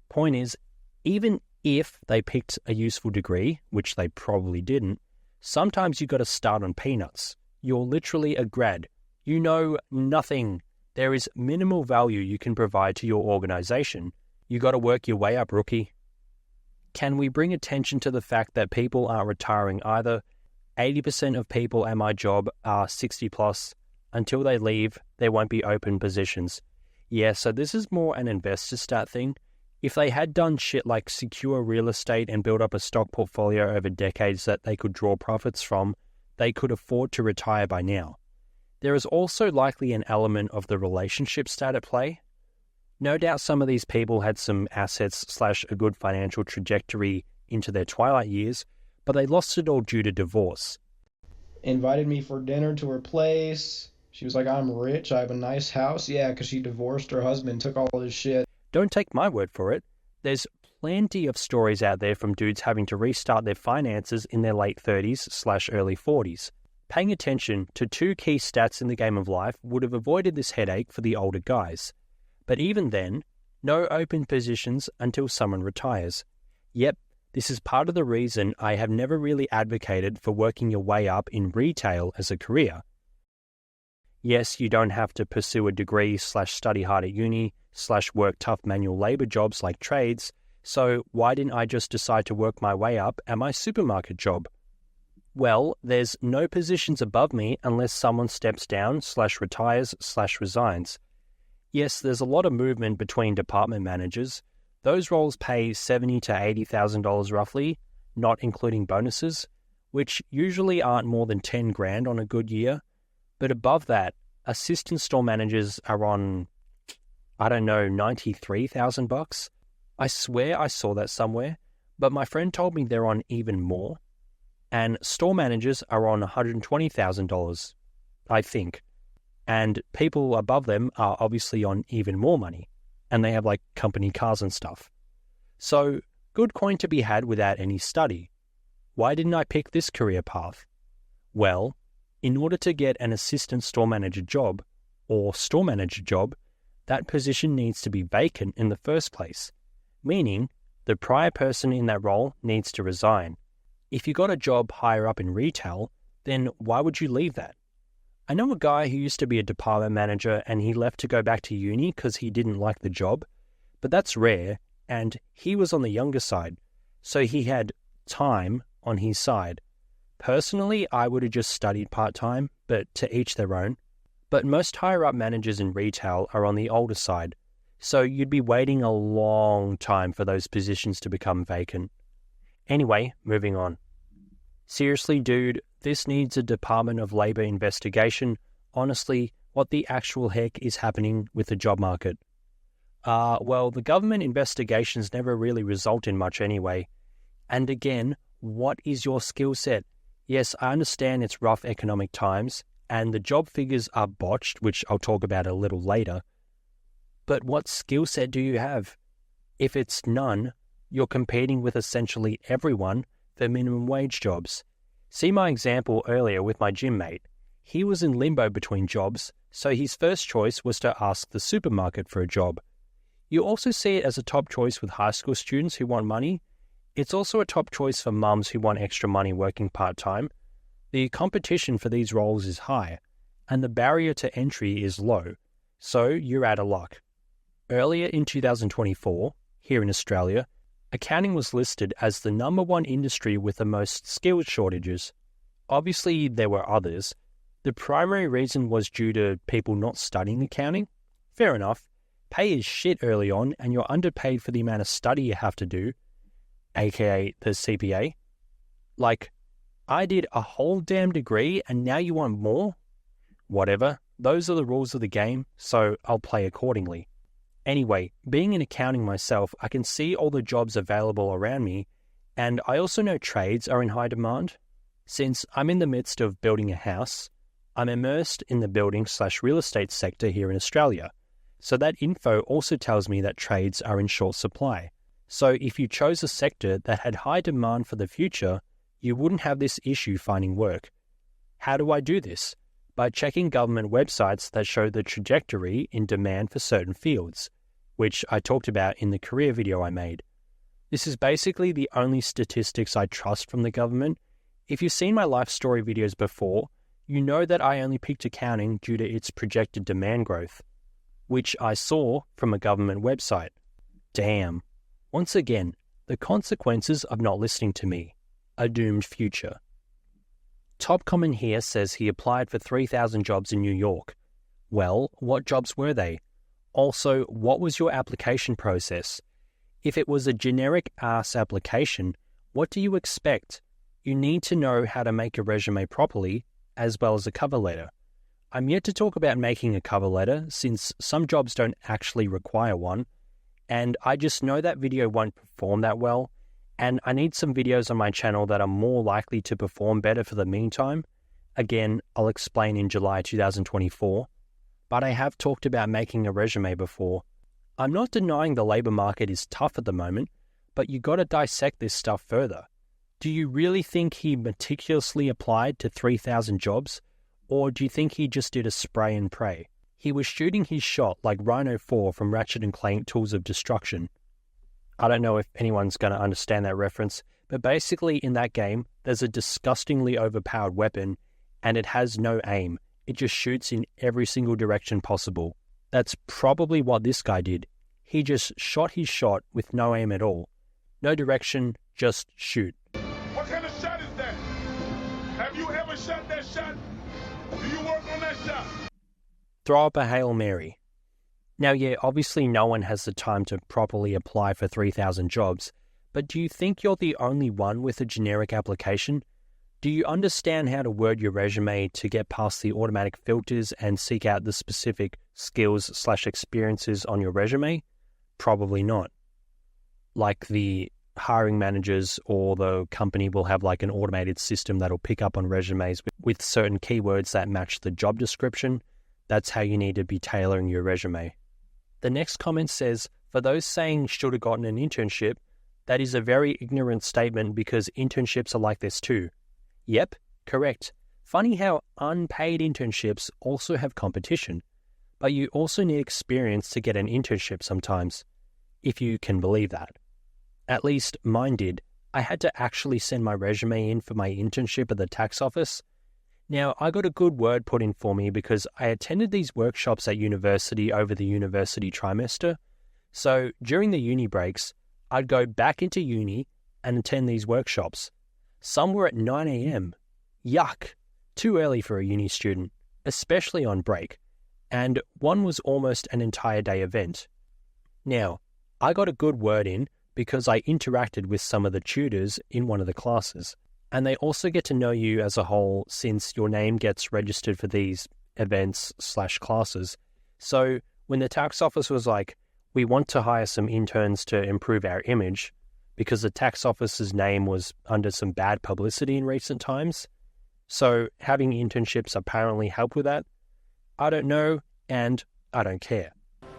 Point is, even if they picked a useful degree, which they probably didn't, sometimes you got to start on peanuts. You're literally a grad. You know nothing. There is minimal value you can provide to your organization. You got to work your way up, rookie. Can we bring attention to the fact that people aren't retiring either? 80% of people at my job are 60 plus. Until they leave, there won't be open positions. Yeah, so this is more an investor stat thing. If they had done shit like secure real estate and build up a stock portfolio over decades that they could draw profits from, they could afford to retire by now. There is also likely an element of the relationship stat at play. No doubt some of these people had some assets / a good financial trajectory into their twilight years, but they lost it all due to divorce. Invited me for dinner to her place. She was like, I'm rich, I have a nice house. Yeah, because she divorced her husband, took all his shit. Don't take my word for it. There's plenty of stories out there from dudes having to restart their finances in their late 30s / early 40s. Paying attention to two key stats in the game of life would have avoided this headache for the older guys. But even then, no open positions until someone retires. Yep, this is part of the reason I have never really advocated for working your way up in retail as a career. Yes, you don't have to pursue a degree / study hard at uni / work tough manual labor jobs like trades, so why didn't I just decide to work my way up at my supermarket job? Well, there's no positions above me unless someone steps down / retires / resigns. Yes, there's a lot of movement between department managers. Those roles pay $70,000 to $80,000 roughly, not including bonuses, which usually aren't more than 10 grand on a good year. But above that, assistant store managers are on, I don't know, $93,000. I swear I saw that somewhere, but my friend told me they're on even more. And store managers are on $120,000, I think. And people above them are obviously on even more money. And they have like company cars and stuff. So, good coin to be had without any study. Why didn't I pick this career path? Well, in order to get an assistant store manager job, or store manager job, that position needs to be vacant in the first place. Meaning, the prior person in that role needs to resign. If you got a job higher up in retail, then why would you leave that? I know a guy who used to be a department manager and he left to go back to uni because he didn't like the job, but that's rare, and he was on the younger side, so he had time on his side. Personally, I would have just studied part-time, but to each their own. But most higher-up managers in retail are on the older side, so you'd be waiting a long time for those positions to become vacant. Anyway, moving on. Seriously, dude, this needs a Department of Labor investigation. Honestly, what the actual heck is happening with the job market? Well, the government investigations never really result in much anyway. And again, what is your skill set? Yes, I understand it's rough economic times, and the job figures are botched, which I'll talk about a little later. But what skill set do you have? If it's none, you're competing with essentially everyone for minimum wage jobs. See my example earlier with my gym mate. He was in limbo between jobs, so his first choice was to ask the supermarket for a job. You also see it as a top choice with high school students who want money. It's also a top choice for mums who want extra money working part-time. The competition for these roles is high, and the barrier to entry is low, so you're out of luck. Earlier in 2024, here in Australia, accounting was listed as the #1 industry with the most skills shortages. Obviously, there were others. The primary reason was due to people not studying accounting. Fair enough. Pay is shit early on, and you're underpaid for the amount of study you have to do, aka the CPA. Like, I did a whole damn degree, and now you want more? Whatever. Those are the rules of the game, so I'll play accordingly. Anyway, being in accounting myself, I can see all the jobs available around me, and I also know trades are in high demand. Since I'm in the midst of building a house, I'm immersed in the building/real estate sector here in Australia, so that info also tells me that trades are in short supply. So if you chose a sector that had high demand for the future, you wouldn't have this issue finding work. How do I do this? by checking government websites that show the trajectory in demand for certain fields, which I talked about in the career video I made. This is basically the only statistics I trust from the government. If you've seen my life story videos before, you know that I only picked accounting due to its projected demand growth, which I saw from a government website. Damn. Once again, the consequences of not listening to me. A doomed future. Top comment here says he applied for 3,000 jobs in New York. Well, what jobs were they? Also, what was your application process? If it was a generic ass application, what do you expect? You need to know how to make a resume properly, as well as a cover letter. I'm yet to talk about making a cover letter, since some jobs don't actually require one, and I just know that video won't perform that well, and I need some videos on my channel that are more likely to perform better for the meantime. Again, I'll explain in July 2024, but I have talked about making a resume before. I'm not denying the labor market is tough at the moment, but you gotta dissect this stuff further. Do you really think he meticulously applied to 3,000 jobs, or do you think he just did a spray and pray? He was shooting his shot like Rhino 4 from Ratchet & Clank Tools of Destruction. I don't know if anyone's going to understand that reference, but basically in that game, there's a disgustingly overpowered weapon, and it has no aim. It just shoots in every single direction possible. That's probably what this guy did. He just shot his shot with no aim at all. No direction, just shoot. What kind of shot is that? Have you ever shot that shot? Do you work on that shot? Throw up a Hail Mary. Now, yeah, obviously no one has the time to properly apply for 3,000 jobs, but do you think you're the only one with a generic application? Do you understand how to word your resume to get past the automatic filters and seek out the specific skills/experiences on your resume? Probably not. Like the hiring managers or the company will have like an automated system that'll pick up on resumes with certain keywords that match the job description. That's how you need to be tailoring your resume. The next comment says, for those saying should have gotten an internship, that is a very ignorant statement because internships are like this too. Yep, correct. Funny how unpaid internships also have competition, but you also need experience to get an internship sometimes, if you can believe that. At least mine did. I had to actually send my resume in for my internship at the tax office. Now, I got a good word put in for me because I attended these workshops at university over the university trimester. So during the uni breaks, I'd go back into uni and attend these workshops. Some were at 9 a.m. Yuck! Too early for a uni student, especially on break. And one was almost an entire day event. Now, I got a good word in because I interacted with some of the tutors in one of the classes. And they also get to know you as a whole since your name gets registered for these events/classes. So when the tax office was like, we want to hire some interns to improve our image, because the tax office's name was under some bad publicity in recent times. So having internships apparently help with that. I don't know, and I don't care.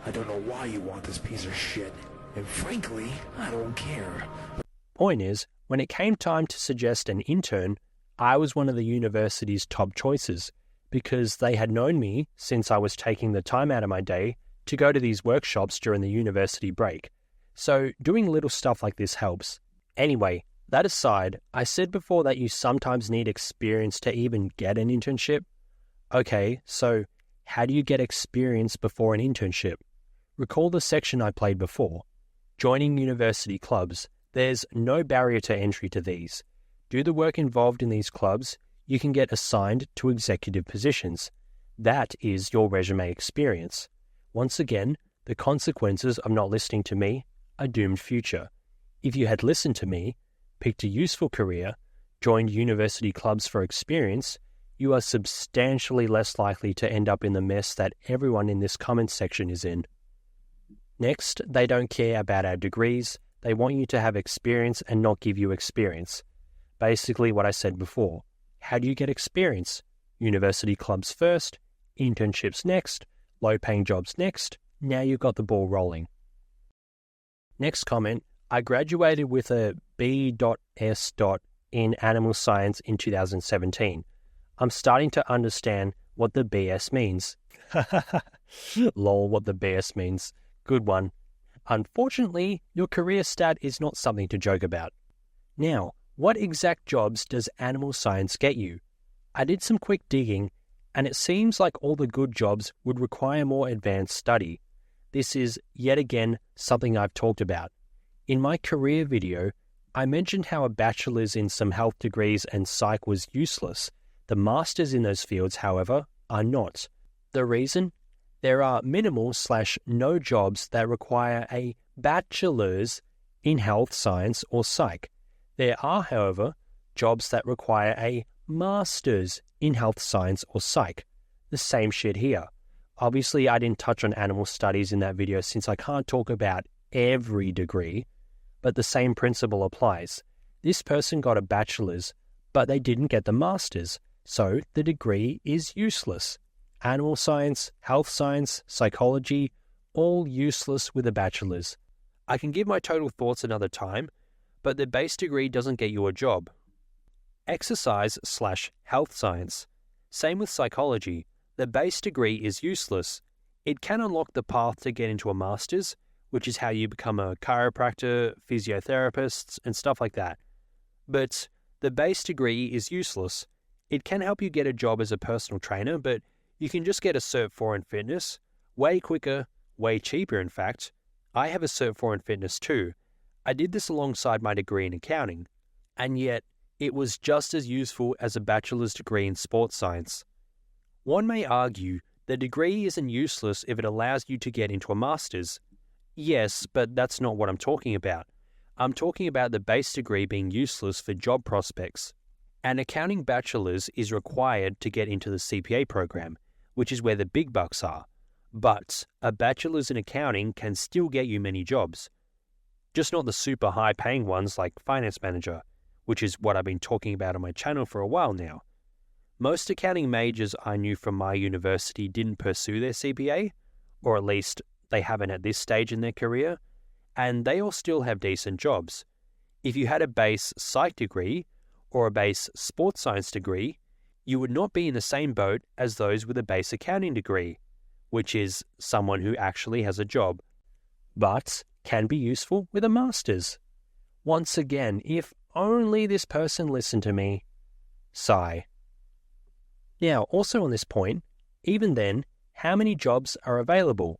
I don't know why you want this piece of shit. And frankly, I don't care. Point is, when it came time to suggest an intern, I was one of the university's top choices because they had known me since I was taking the time out of my day to go to these workshops during the university break. So doing little stuff like this helps. Anyway, that aside, I said before that you sometimes need experience to even get an internship. Okay, so how do you get experience before an internship? Recall the section I played before. Joining university clubs. There's no barrier to entry to these. Do the work involved in these clubs, you can get assigned to executive positions. That is your resume experience. Once again, the consequences of not listening to me, a doomed future. If you had listened to me, picked a useful career, joined university clubs for experience, you are substantially less likely to end up in the mess that everyone in this comment section is in. Next, they don't care about our degrees. They want you to have experience and not give you experience. Basically what I said before. How do you get experience? University clubs first, internships next, low-paying jobs next. Now you've got the ball rolling. Next comment, I graduated with a B.S. in animal science in 2017. I'm starting to understand what the BS means. Lol, what the BS means. Good one. Unfortunately, your career stat is not something to joke about. Now, what exact jobs does animal science get you? I did some quick digging, and it seems like all the good jobs would require more advanced study. This is, yet again, something I've talked about. In my career video, I mentioned how a bachelor's in some health degrees and psych was useless. The masters in those fields, however, are not. The reason? There are minimal/no jobs that require a bachelor's in health science or psych. There are, however, jobs that require a master's in health science or psych. The same shit here. Obviously, I didn't touch on animal studies in that video since I can't talk about every degree, but the same principle applies. This person got a bachelor's, but they didn't get the master's, so the degree is useless. Animal science, health science, psychology, all useless with a bachelor's. I can give my total thoughts another time, but the base degree doesn't get you a job. Exercise/health science. Same with psychology. The base degree is useless. It can unlock the path to get into a master's, which is how you become a chiropractor, physiotherapist, and stuff like that. But the base degree is useless. It can help you get a job as a personal trainer, but you can just get a Cert 4 in fitness. Way quicker, way cheaper in fact. I have a Cert 4 in fitness too. I did this alongside my degree in accounting, and yet it was just as useful as a bachelor's degree in sports science. One may argue the degree isn't useless if it allows you to get into a master's. Yes, but that's not what I'm talking about. I'm talking about the base degree being useless for job prospects. An accounting bachelor's is required to get into the CPA program, which is where the big bucks are. But a bachelor's in accounting can still get you many jobs. Just not the super high paying ones like finance manager, which is what I've been talking about on my channel for a while now. Most accounting majors I knew from my university didn't pursue their CPA, or at least they haven't at this stage in their career, and they all still have decent jobs. If you had a base psych degree or a base sports science degree, you would not be in the same boat as those with a base accounting degree, which is someone who actually has a job, but can be useful with a master's. Once again, if only this person listened to me. Sigh. Now, also on this point, even then, how many jobs are available?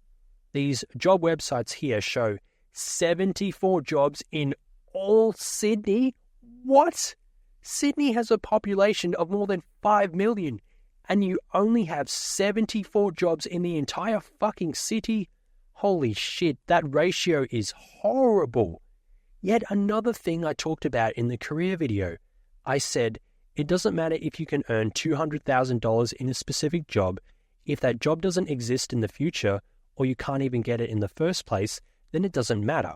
These job websites here show 74 jobs in all Sydney? What? Sydney has a population of more than 5 million, and you only have 74 jobs in the entire fucking city? Holy shit, that ratio is horrible. Yet another thing I talked about in the career video. I said, it doesn't matter if you can earn $200,000 in a specific job. If that job doesn't exist in the future, or you can't even get it in the first place, then it doesn't matter.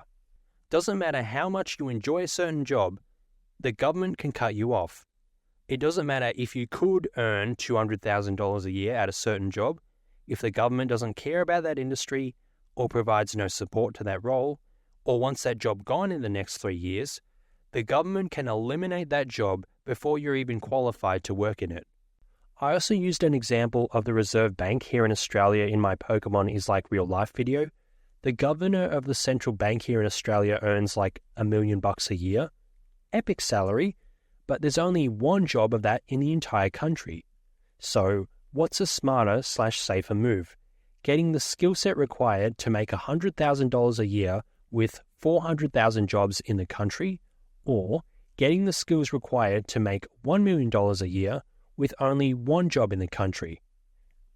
Doesn't matter how much you enjoy a certain job, the government can cut you off. It doesn't matter if you could earn $200,000 a year at a certain job. If the government doesn't care about that industry, or provides no support to that role, or wants that job gone in the next 3 years, the government can eliminate that job before you're even qualified to work in it. I also used an example of the Reserve Bank here in Australia in my Pokemon is like real life video. The governor of the central bank here in Australia earns like $1 million a year. Epic salary, but there's only one job of that in the entire country. So what's a smarter/safer move? Getting the skill set required to make $100,000 a year with 400,000 jobs in the country, or getting the skills required to make $1 million a year with only one job in the country?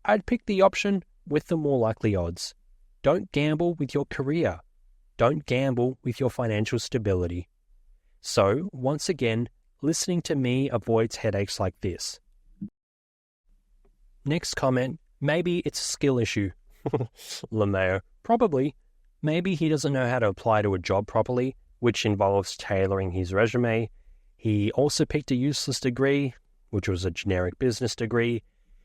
I'd pick the option with the more likely odds. Don't gamble with your career. Don't gamble with your financial stability. So, once again, listening to me avoids headaches like this. Next comment, maybe it's a skill issue. lmao, probably. Maybe he doesn't know how to apply to a job properly, which involves tailoring his resume. He also picked a useless degree, which was a generic business degree.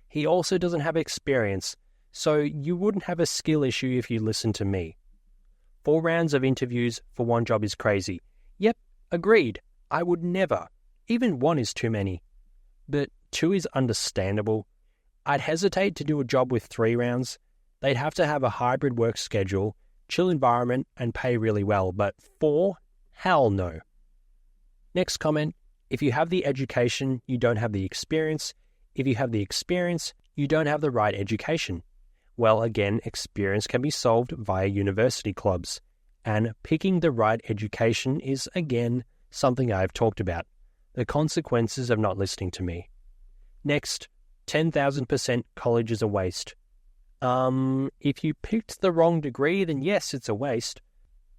He also doesn't have experience, so you wouldn't have a skill issue if you listened to me. 4 rounds of interviews for one job is crazy. Yep, agreed. I would never. Even 1 is too many. But 2 is understandable. I'd hesitate to do a job with 3 rounds. They'd have to have a hybrid work schedule, chill environment, and pay really well, but 4? Hell no. Next comment, if you have the education, you don't have the experience. If you have the experience, you don't have the right education. Well, again, experience can be solved via university clubs, and picking the right education is, again, something I've talked about. The consequences of not listening to me. Next, 10,000% college is a waste. If you picked the wrong degree, then yes, it's a waste.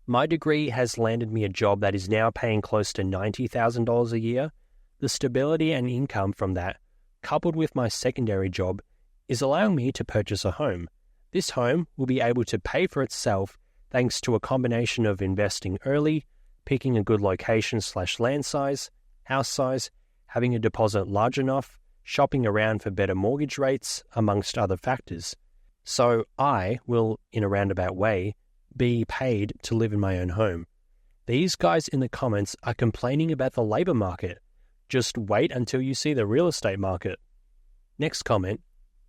My degree has landed me a job that is now paying close to $90,000 a year. The stability and income from that, coupled with my secondary job, is allowing me to purchase a home. This home will be able to pay for itself thanks to a combination of investing early, picking a good location/land size, house size, having a deposit large enough, shopping around for better mortgage rates, amongst other factors. So I will, in a roundabout way, be paid to live in my own home. These guys in the comments are complaining about the labor market. Just wait until you see the real estate market. Next comment,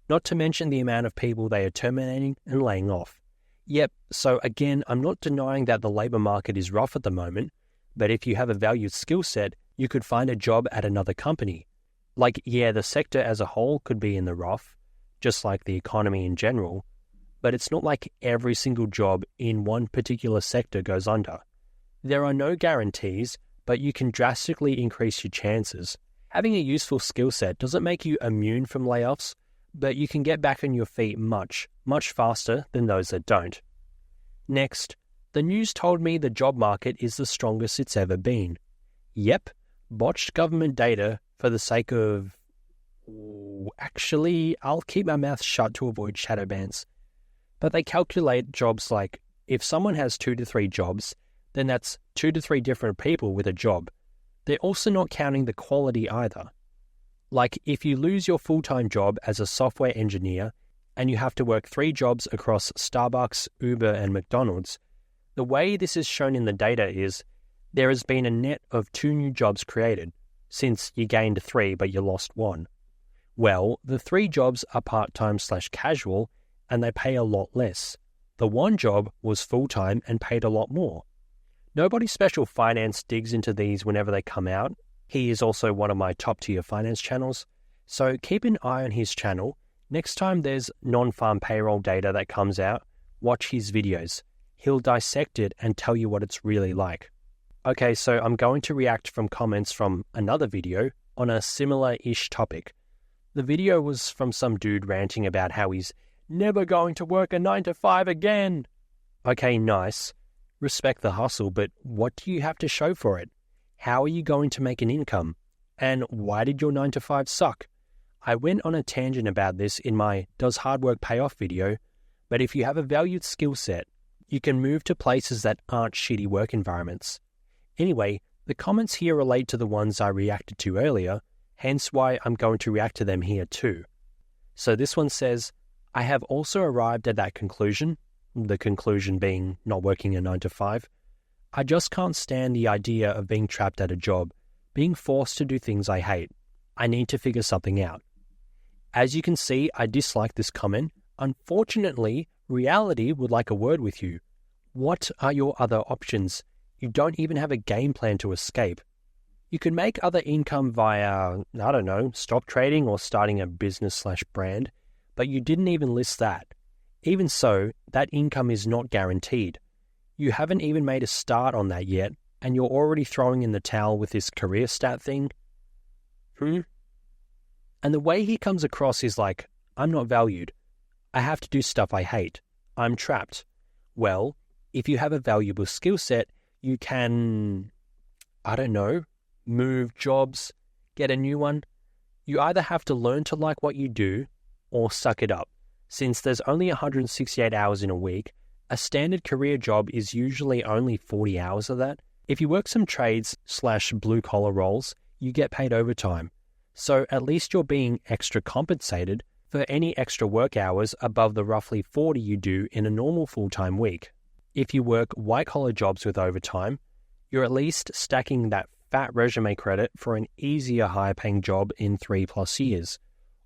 not to mention the amount of people they are terminating and laying off. Yep, so again, I'm not denying that the labor market is rough at the moment, but if you have a valued skill set, you could find a job at another company. Like, yeah, the sector as a whole could be in the rough, just like the economy in general, but it's not like every single job in one particular sector goes under. There are no guarantees, but you can drastically increase your chances. Having a useful skill set doesn't make you immune from layoffs, but you can get back on your feet much, much faster than those that don't. Next, the news told me the job market is the strongest it's ever been. Yep, botched government data for the sake of... Actually, I'll keep my mouth shut to avoid shadow bans. But they calculate jobs like, if someone has 2 to 3 jobs, then that's 2 to 3 different people with a job. They're also not counting the quality either. Like, if you lose your full-time job as a software engineer and you have to work 3 jobs across Starbucks, Uber, and McDonald's, the way this is shown in the data is there has been a net of 2 new jobs created, since you gained 3 but you lost 1. Well, the 3 jobs are part-time/casual, and they pay a lot less. The 1 job was full-time and paid a lot more. Nobody Special Finance digs into these whenever they come out. He is also one of my top-tier finance channels, so keep an eye on his channel. Next time there's non-farm payroll data that comes out, watch his videos. He'll dissect it and tell you what it's really like. Okay, so I'm going to react from comments from another video on a similar-ish topic. The video was from some dude ranting about how he's never going to work a 9 to 5 again. Okay, nice. Respect the hustle, but what do you have to show for it? How are you going to make an income? And why did your 9 to 5 suck? I went on a tangent about this in my Does Hard Work Pay Off video, but if you have a valued skill set, you can move to places that aren't shitty work environments. Anyway, the comments here relate to the ones I reacted to earlier, hence why I'm going to react to them here too. So this one says, I have also arrived at that conclusion, the conclusion being not working a 9 to 5. I just can't stand the idea of being trapped at a job, being forced to do things I hate. I need to figure something out. As you can see, I dislike this comment. Unfortunately, reality would like a word with you. What are your other options? You don't even have a game plan to escape. You can make other income via, I don't know, stock trading or starting a business/brand, but you didn't even list that. Even so, that income is not guaranteed. You haven't even made a start on that yet, and you're already throwing in the towel with this career stat thing? And the way he comes across is like, I'm not valued. I have to do stuff I hate. I'm trapped. Well, if you have a valuable skill set, you can, I don't know, move jobs, get a new one. You either have to learn to like what you do or suck it up. Since there's only 168 hours in a week, a standard career job is usually only 40 hours of that. If you work some trades/blue-collar roles, you get paid overtime. So at least you're being extra compensated for any extra work hours above the roughly 40 you do in a normal full-time week. If you work white-collar jobs with overtime, you're at least stacking that fat resume credit for an easier higher-paying job in 3+ years.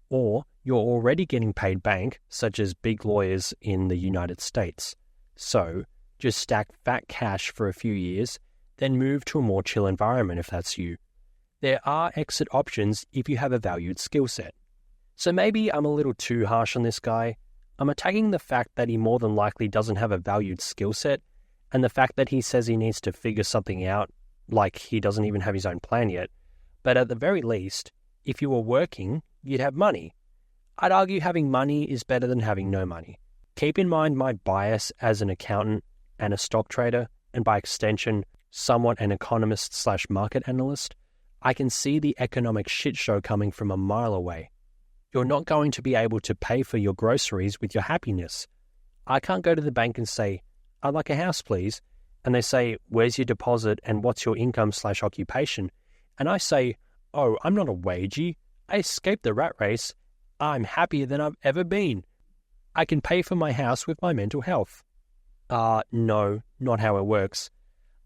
Or You're already getting paid bank, such as big lawyers in the United States. So, just stack fat cash for a few years, then move to a more chill environment if that's you. There are exit options if you have a valued skill set. So maybe I'm a little too harsh on this guy. I'm attacking the fact that he more than likely doesn't have a valued skill set, and the fact that he says he needs to figure something out, like he doesn't even have his own plan yet. But at the very least, if you were working, you'd have money. I'd argue having money is better than having no money. Keep in mind my bias as an accountant and a stock trader, and by extension, somewhat an economist/market analyst. I can see the economic shit show coming from a mile away. You're not going to be able to pay for your groceries with your happiness. I can't go to the bank and say, I'd like a house, please. And they say, where's your deposit and what's your income/occupation? And I say, oh, I'm not a wagey. I escaped the rat race. I'm happier than I've ever been. I can pay for my house with my mental health. No, not how it works.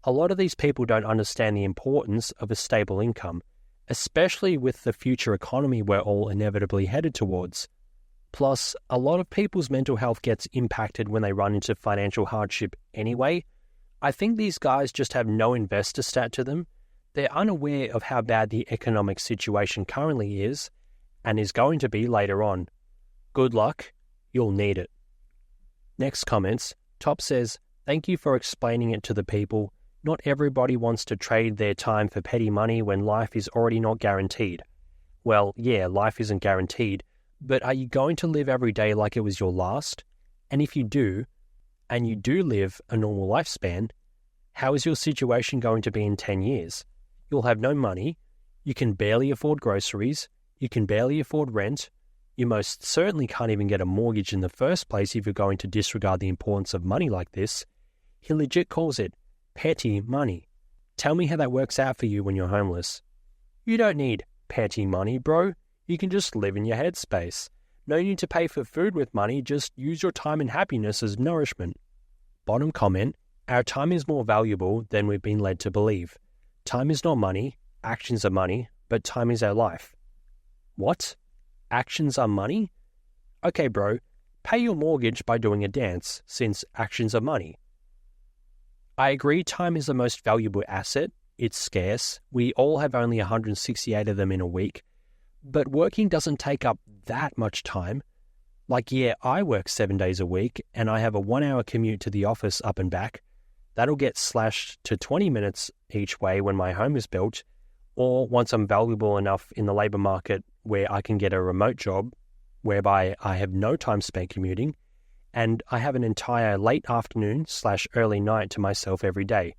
A lot of these people don't understand the importance of a stable income, especially with the future economy we're all inevitably headed towards. Plus, a lot of people's mental health gets impacted when they run into financial hardship anyway. I think these guys just have no investor stat to them. They're unaware of how bad the economic situation currently is, and is going to be later on. Good luck, you'll need it. Next comments, Top says, thank you for explaining it to the people. Not everybody wants to trade their time for petty money when life is already not guaranteed. Well, yeah, life isn't guaranteed, but are you going to live every day like it was your last? And if you do, and you do live a normal lifespan, how is your situation going to be in 10 years? You'll have no money, you can barely afford groceries, you can barely afford rent, you most certainly can't even get a mortgage in the first place if you're going to disregard the importance of money like this. He legit calls it petty money. Tell me how that works out for you when you're homeless. You don't need petty money, bro. You can just live in your headspace. No need to pay for food with money, just use your time and happiness as nourishment. Bottom comment, our time is more valuable than we've been led to believe. Time is not money, actions are money, but time is our life. What? Actions are money? Okay, bro, pay your mortgage by doing a dance, since actions are money. I agree time is the most valuable asset. It's scarce. We all have only 168 of them in a week. But working doesn't take up that much time. Like, yeah, I work 7 days a week, and I have a 1-hour commute to the office up and back. That'll get slashed to 20 minutes each way when my home is built, or once I'm valuable enough in the labour market where I can get a remote job, whereby I have no time spent commuting, and I have an entire late afternoon/early night to myself every day.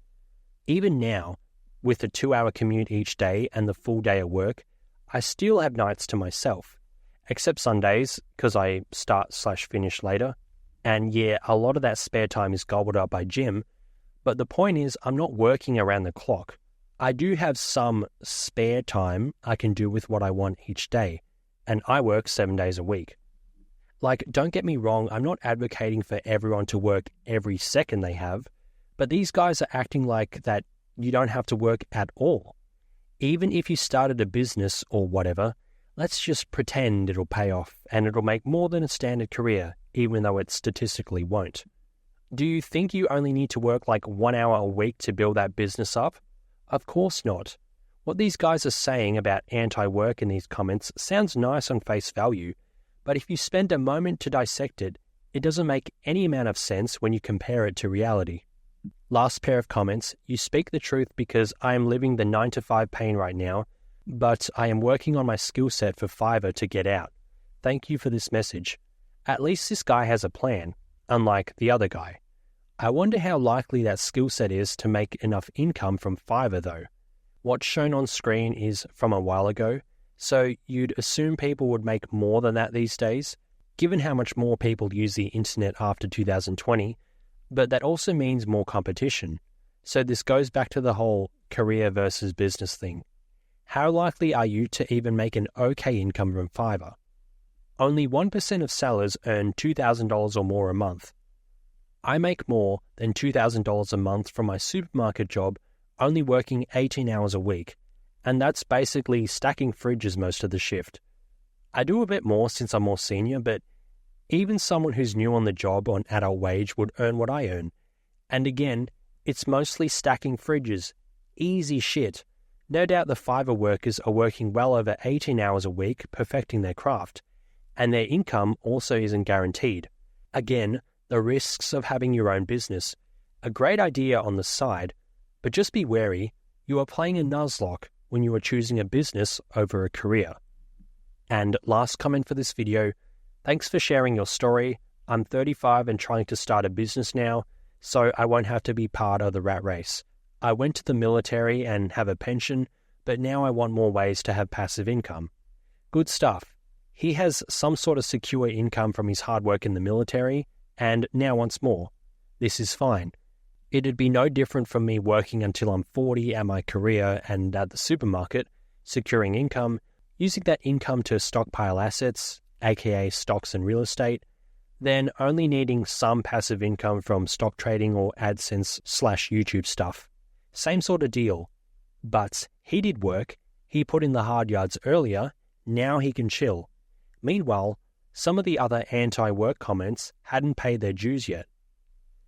Even now, with the 2-hour commute each day and the full day at work, I still have nights to myself, except Sundays, because I start/finish later. And yeah, a lot of that spare time is gobbled up by gym, but the point is I'm not working around the clock. I do have some spare time I can do with what I want each day, and I work 7 days a week. Like, don't get me wrong, I'm not advocating for everyone to work every second they have, but these guys are acting like that you don't have to work at all. Even if you started a business or whatever, let's just pretend it'll pay off and it'll make more than a standard career, even though it statistically won't. Do you think you only need to work like 1 hour a week to build that business up? Of course not. What these guys are saying about anti-work in these comments sounds nice on face value, but if you spend a moment to dissect it, it doesn't make any amount of sense when you compare it to reality. Last pair of comments, you speak the truth because I am living the 9-to-5 pain right now, but I am working on my skill set for Fiverr to get out. Thank you for this message. At least this guy has a plan, unlike the other guy. I wonder how likely that skill set is to make enough income from Fiverr though. What's shown on screen is from a while ago, so you'd assume people would make more than that these days, given how much more people use the internet after 2020, but that also means more competition. So this goes back to the whole career versus business thing. How likely are you to even make an okay income from Fiverr? Only 1% of sellers earn $2,000 or more a month. I make more than $2,000 a month from my supermarket job, only working 18 hours a week, and that's basically stacking fridges most of the shift. I do a bit more since I'm more senior, but even someone who's new on the job on adult wage would earn what I earn. And again, it's mostly stacking fridges. Easy shit. No doubt the Fiverr workers are working well over 18 hours a week perfecting their craft, and their income also isn't guaranteed. Again, the risks of having your own business. A great idea on the side, but just be wary, you are playing a nuzlocke when you are choosing a business over a career. And last comment for this video, thanks for sharing your story. I'm 35 and trying to start a business now, so I won't have to be part of the rat race. I went to the military and have a pension, but now I want more ways to have passive income. Good stuff. He has some sort of secure income from his hard work in the military, and now wants more. This is fine. It'd be no different from me working until I'm 40 at my career and at the supermarket, securing income, using that income to stockpile assets, aka stocks and real estate, then only needing some passive income from stock trading or AdSense/YouTube stuff. Same sort of deal. But he did work, he put in the hard yards earlier, now he can chill. Meanwhile, some of the other anti-work comments hadn't paid their dues yet.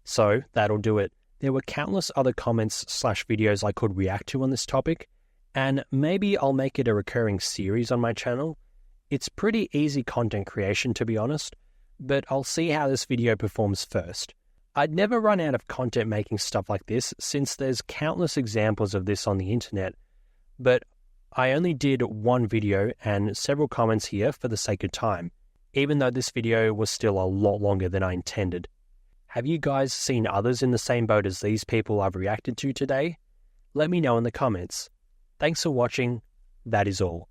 So that'll do it. There were countless other comments/videos I could react to on this topic, and maybe I'll make it a recurring series on my channel. It's pretty easy content creation, to be honest, but I'll see how this video performs first. I'd never run out of content making stuff like this since there's countless examples of this on the internet, but I only did one video and several comments here for the sake of time, even though this video was still a lot longer than I intended. Have you guys seen others in the same boat as these people I've reacted to today? Let me know in the comments. Thanks for watching. That is all.